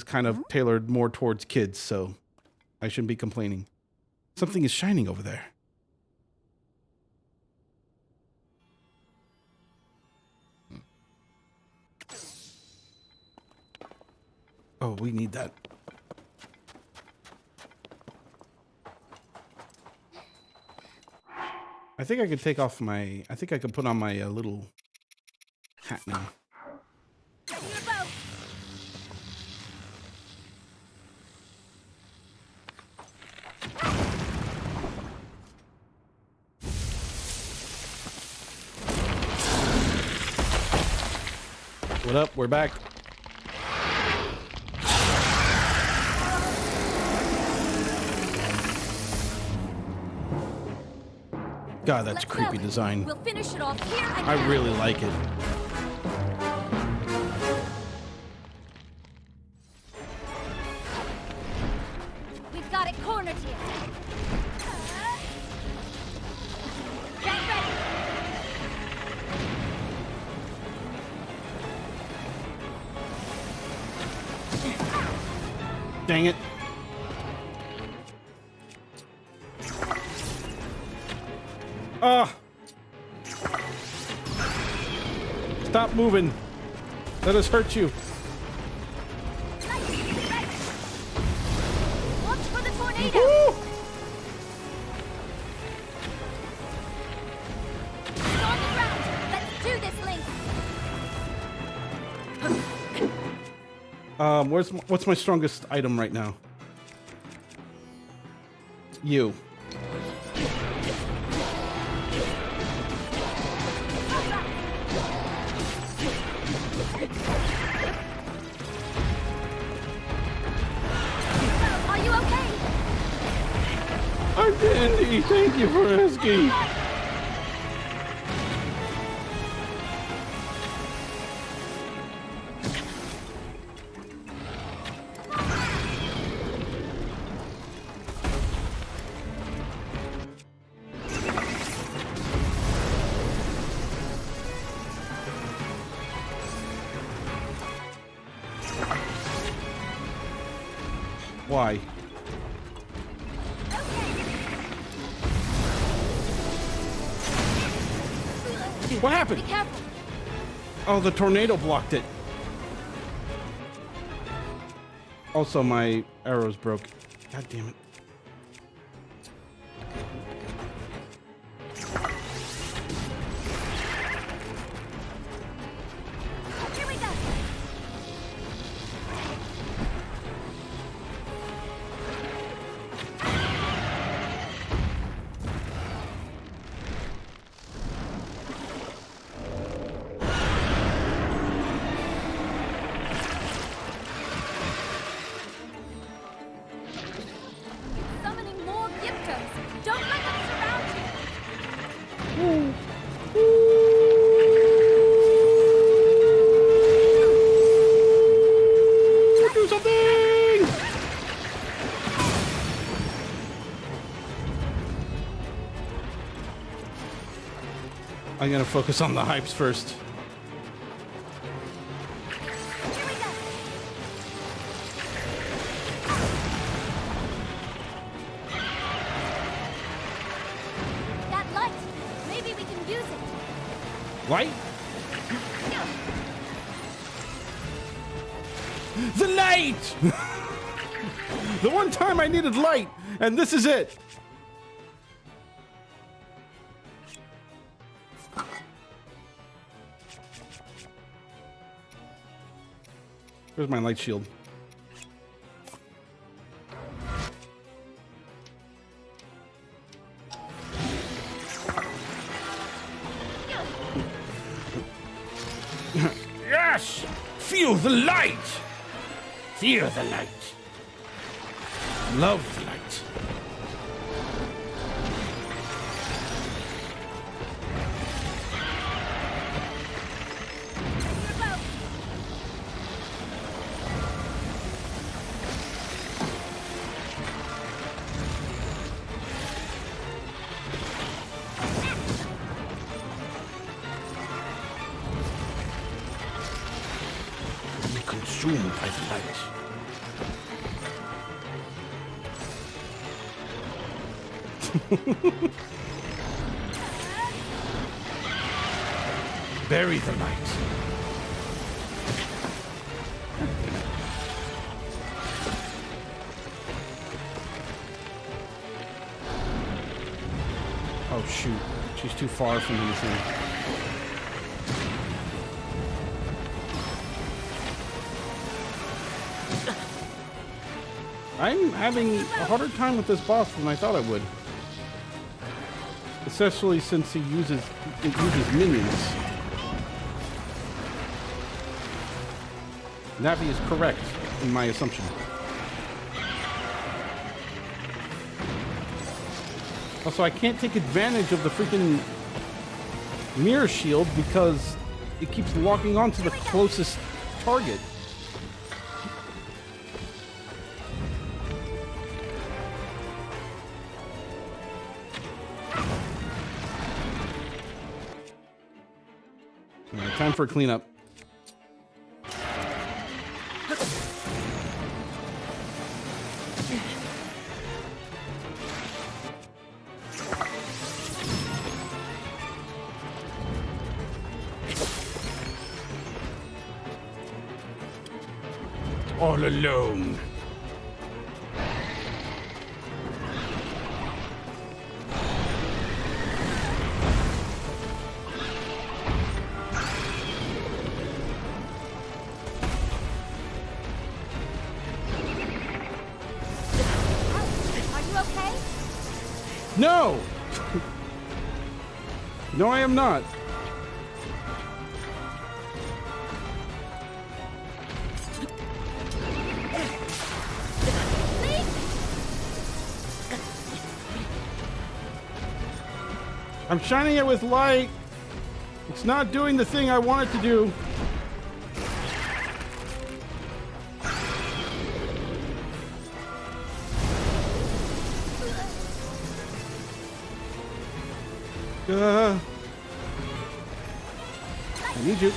kind of tailored more towards kids, so I shouldn't be complaining. Something is shining over there. Oh, we need that. I think I could take off my... I think I could put on my little hat now. What up? We're back. God, that's creepy design. We'll finish it off here. I really like it. We've got it cornered here. Get ready. Dang it. Ah! Stop moving. Let us hurt you. Watch for the tornado. Woo! What's my strongest item right now? You. Are you okay? I'm dandy. Thank you for asking. Why? What happened? Be careful. Oh, the tornado blocked it. Also, my arrows broke. God damn it. Here we go. Summoning more Gibdos. Don't let them surround you. Do something! I'm gonna focus on the hypes first. Here we go. That light. Maybe we can use it. Light? The light! The one time I needed light, and this is it. Where's my light shield? Yes! Feel the light! Fear the light. Love the light. Be consumed by the light. Bury the light. Oh shoot, she's too far from anything. I'm having a harder time with this boss than I thought I would. Especially since it uses minions. Navi is correct in my assumption. Also, I can't take advantage of the freaking mirror shield because it keeps locking onto the closest target. Alright, time for a cleanup. All alone. No! No, I am not. I'm shining it with light. It's not doing the thing I want it to do. I need you.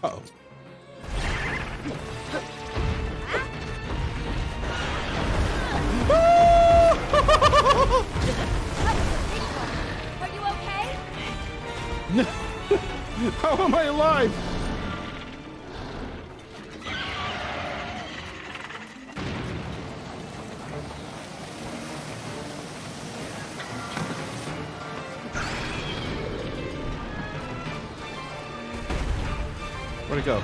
Uh-oh. Are you okay? No. How am I alive? Where'd it go?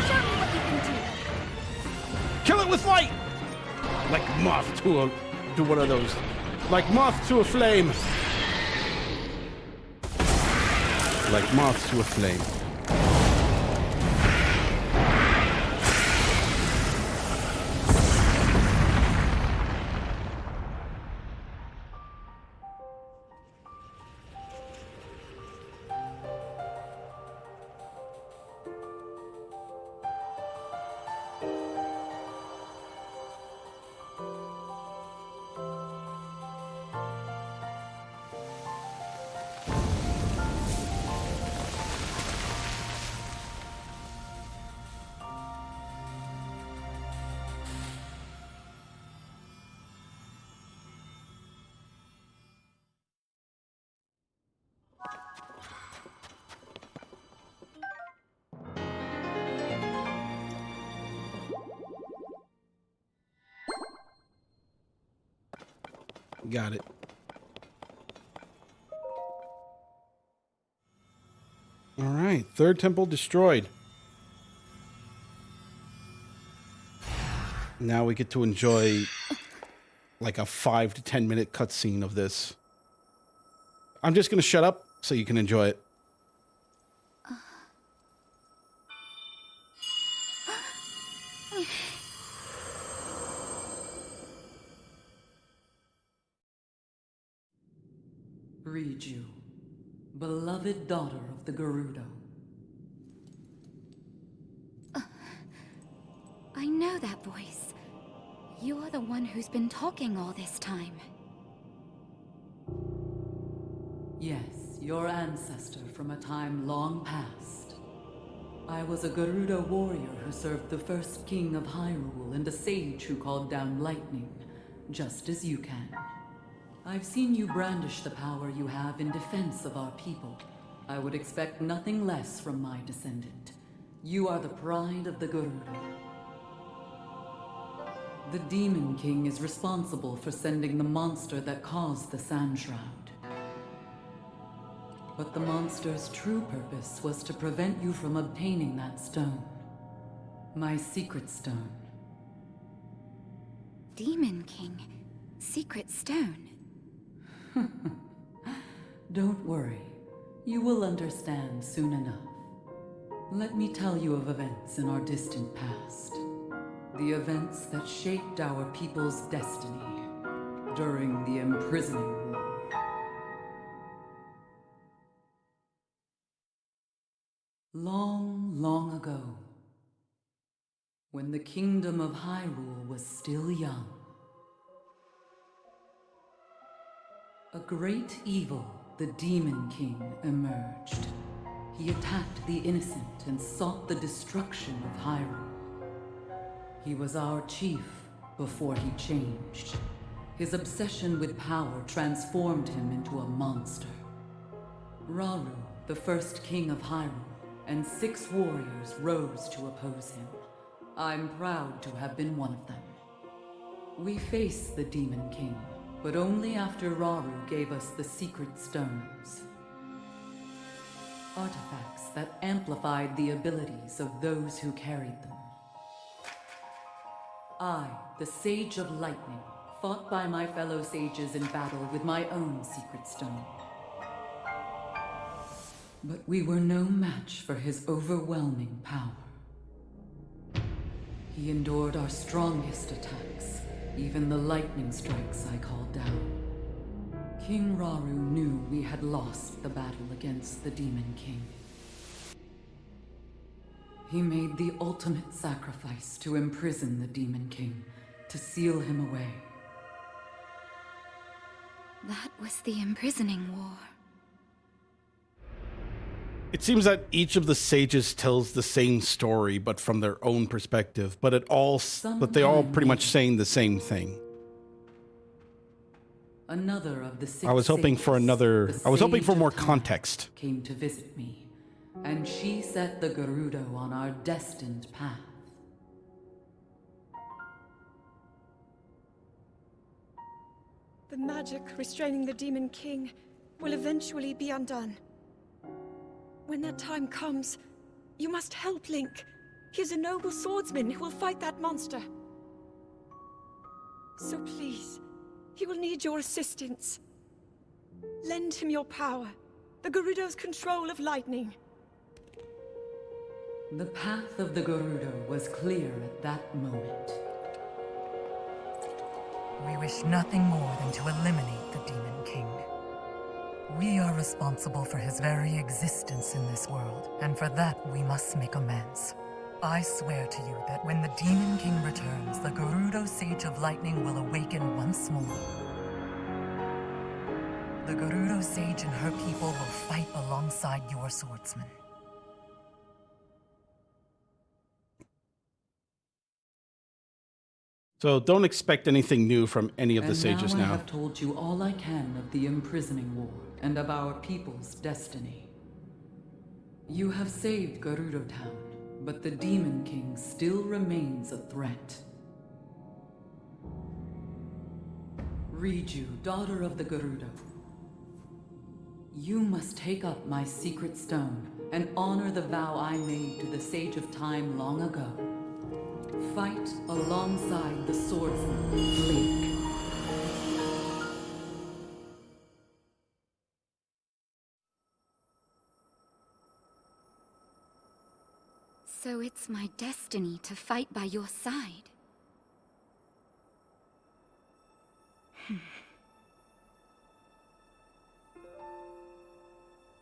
Show me what you can do. Kill it with light! Like moth to one of those. Like moth to a flame. Like moth to a flame. Got it. All right, third temple destroyed. Now we get to enjoy like a 5 to 10 minute cutscene of this. I'm just gonna shut up so you can enjoy it. Read you, beloved daughter of the Gerudo. I know that voice. You're the one who's been talking all this time. Yes, your ancestor from a time long past. I was a Gerudo warrior who served the first king of Hyrule and a sage who called down lightning, just as you can. I've seen you brandish the power you have in defense of our people. I would expect nothing less from my descendant. You are the pride of the Gerudo. The Demon King is responsible for sending the monster that caused the Sand Shroud. But the monster's true purpose was to prevent you from obtaining that stone. My secret stone. Demon King. Secret stone. Don't worry. You will understand soon enough. Let me tell you of events in our distant past. The events that shaped our people's destiny during the imprisoning war. Long, long ago, when the kingdom of Hyrule was still young, a great evil, the Demon King, emerged. He attacked the innocent and sought the destruction of Hyrule. He was our chief before he changed. His obsession with power transformed him into a monster. Rauru, the first king of Hyrule, and 6 warriors rose to oppose him. I'm proud to have been one of them. We faced the Demon King, but only after Rauru gave us the secret stones. Artifacts that amplified the abilities of those who carried them. I, the Sage of Lightning, fought by my fellow sages in battle with my own secret stone. But we were no match for his overwhelming power. He endured our strongest attacks, even the lightning strikes I called down. King Rauru knew we had lost the battle against the Demon King. He made the ultimate sacrifice to imprison the Demon King, to seal him away. That was the imprisoning war. It seems that each of the sages tells the same story, but from their own perspective. But they all pretty much saying the same thing. Another of the 6 I was hoping for sages, I was hoping for Sage more of Time, context. Came to visit me, and she set the Gerudo on our destined path. The magic restraining the Demon King will eventually be undone. When that time comes, you must help Link. He is a noble swordsman who will fight that monster. So please, he will need your assistance. Lend him your power, the Gerudo's control of lightning. The path of the Gerudo was clear at that moment. We wish nothing more than to eliminate the Demon King. We are responsible for his very existence in this world, and for that we must make amends. I swear to you that when the Demon King returns, the Gerudo Sage of Lightning will awaken once more. The Gerudo Sage and her people will fight alongside your swordsmen. So don't expect anything new from any of the sages I now. have told you all I can of the imprisoning war and of our people's destiny. You have saved Gerudo Town, but the Demon King still remains a threat. Riju, daughter of the Gerudo. You must take up my secret stone and honor the vow I made to the Sage of Time long ago. Fight alongside the swordsman, Link. So it's my destiny to fight by your side.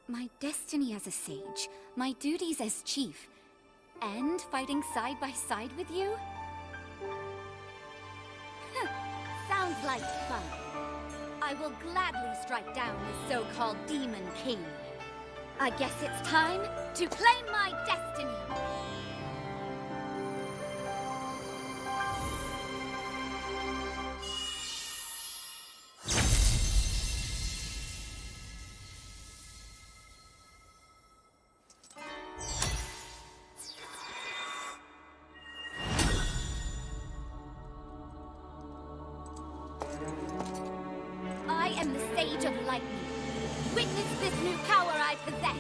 My destiny as a sage, my duties as chief, and fighting side by side with you? Sounds like fun. I will gladly strike down the so-called Demon King. I guess it's time to claim my destiny. I am the Sage of Lightning. Witness this new power I possess.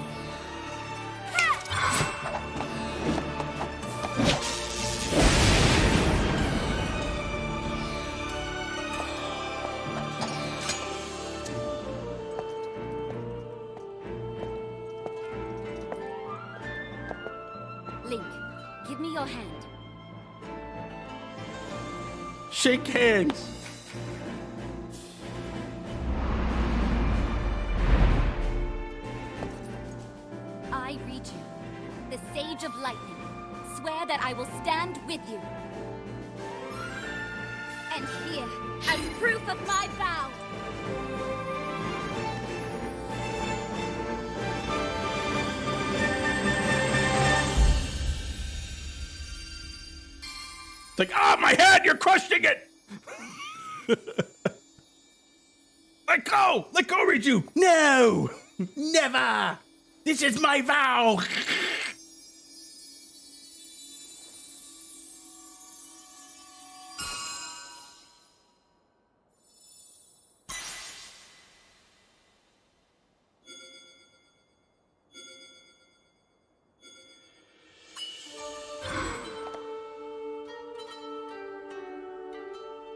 Link, give me your hand. Shake hands. I, Riju, the Sage of Lightning, swear that I will stand with you. And here, as proof of my vow, It's like, my head, you're crushing it. Let go! Let go, Riju! No! Never! This is my vow!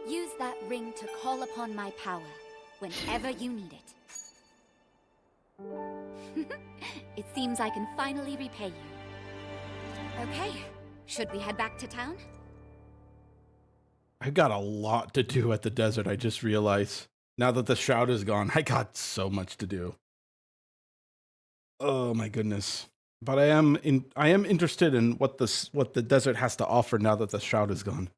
Use that ring to call upon my power whenever you need it. It seems I can finally repay you. Okay, should we head back to town? I've got a lot to do at the desert, I just realized. Now that the shroud is gone, I got so much to do. Oh my goodness. But I am interested in what the desert has to offer now that the shroud is gone.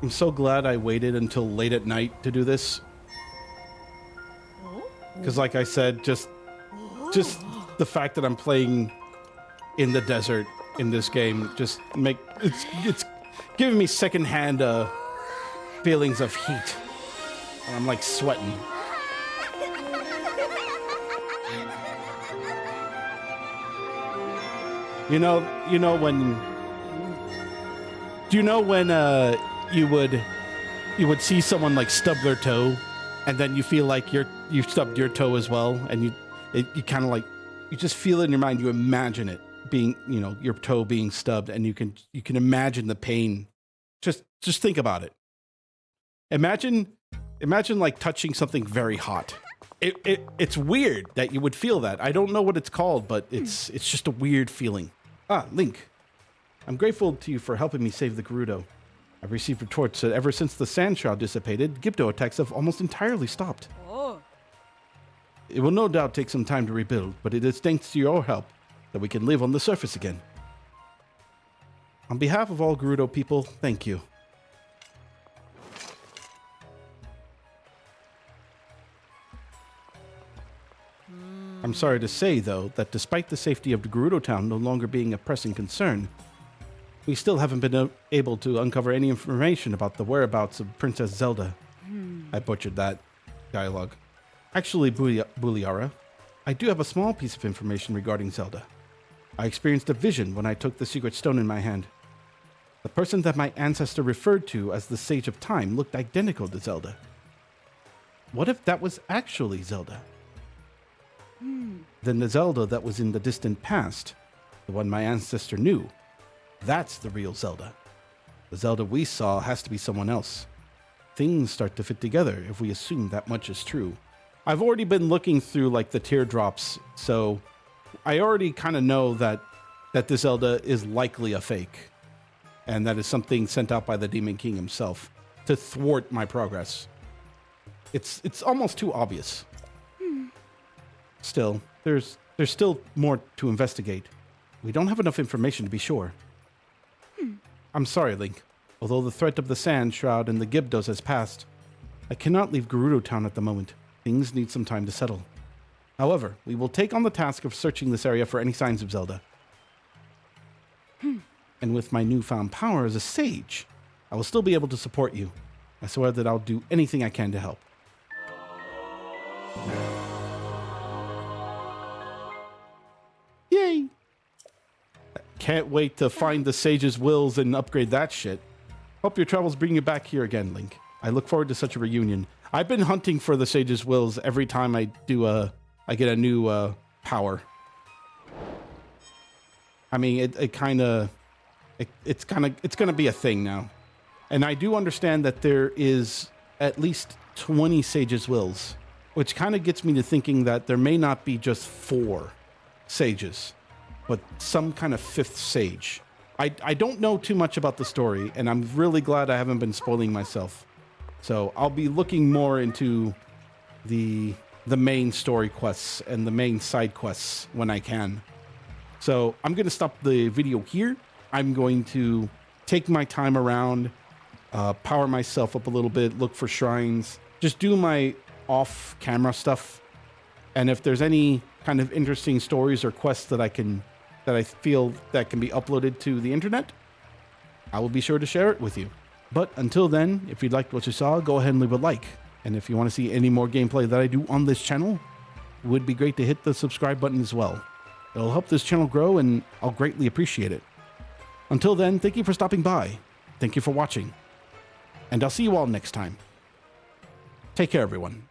I'm so glad I waited until late at night to do this. Because like I said, just the fact that I'm playing in the desert in this game just it's giving me secondhand feelings of heat. And I'm like sweating. You know when you would see someone like stub their toe, and then you feel like you stubbed your toe as well, and you kind of like, you just feel it in your mind, you imagine it being, your toe being stubbed, and you can imagine the pain. Just think about it. Imagine like touching something very hot. It's weird that you would feel that. I don't know what it's called, but it's just a weird feeling. Ah, Link. I'm grateful to you for helping me save the Gerudo. I've received reports that ever since the sand shroud dissipated, Gibdo attacks have almost entirely stopped. Oh. It will no doubt take some time to rebuild, but it is thanks to your help that we can live on the surface again. On behalf of all Gerudo people, thank you. I'm sorry to say, though, that despite the safety of the Gerudo town no longer being a pressing concern, we still haven't been able to uncover any information about the whereabouts of Princess Zelda. I butchered that dialogue. Actually, Buliara, I do have a small piece of information regarding Zelda. I experienced a vision when I took the secret stone in my hand. The person that my ancestor referred to as the Sage of Time looked identical to Zelda. What if that was actually Zelda? Then the Zelda that was in the distant past, the one my ancestor knew, that's the real Zelda. The Zelda we saw has to be someone else. Things start to fit together if we assume that much is true. I've already been looking through like the teardrops, so I already kind of know that this Zelda is likely a fake, and that is something sent out by the Demon King himself to thwart my progress. It's almost too obvious. Still, there's still more to investigate. We don't have enough information to be sure. I'm sorry, Link. Although the threat of the sand shroud and the Gibdos has passed, I cannot leave Gerudo Town at the moment. Things need some time to settle. However, we will take on the task of searching this area for any signs of Zelda. And with my newfound power as a sage, I will still be able to support you. I swear that I'll do anything I can to help. Yay! Can't wait to find the sage's wills and upgrade that shit. Hope your travels bring you back here again, Link. I look forward to such a reunion. I've been hunting for the sage's wills every time I get a new power. I mean, it's gonna be a thing now. And I do understand that there is at least 20 sage's wills, which kind of gets me to thinking that there may not be just 4 sages, but some kind of 5th sage. I don't know too much about the story, and I'm really glad I haven't been spoiling myself. So I'll be looking more into the main story quests and the main side quests when I can. So I'm going to stop the video here. I'm going to take my time around, power myself up a little bit, look for shrines, just do my off-camera stuff. And if there's any kind of interesting stories or quests that I feel that can be uploaded to the internet, I will be sure to share it with you. But until then, if you liked what you saw, go ahead and leave a like. And if you want to see any more gameplay that I do on this channel, it would be great to hit the subscribe button as well. It'll help this channel grow and I'll greatly appreciate it. Until then, thank you for stopping by. Thank you for watching. And I'll see you all next time. Take care, everyone.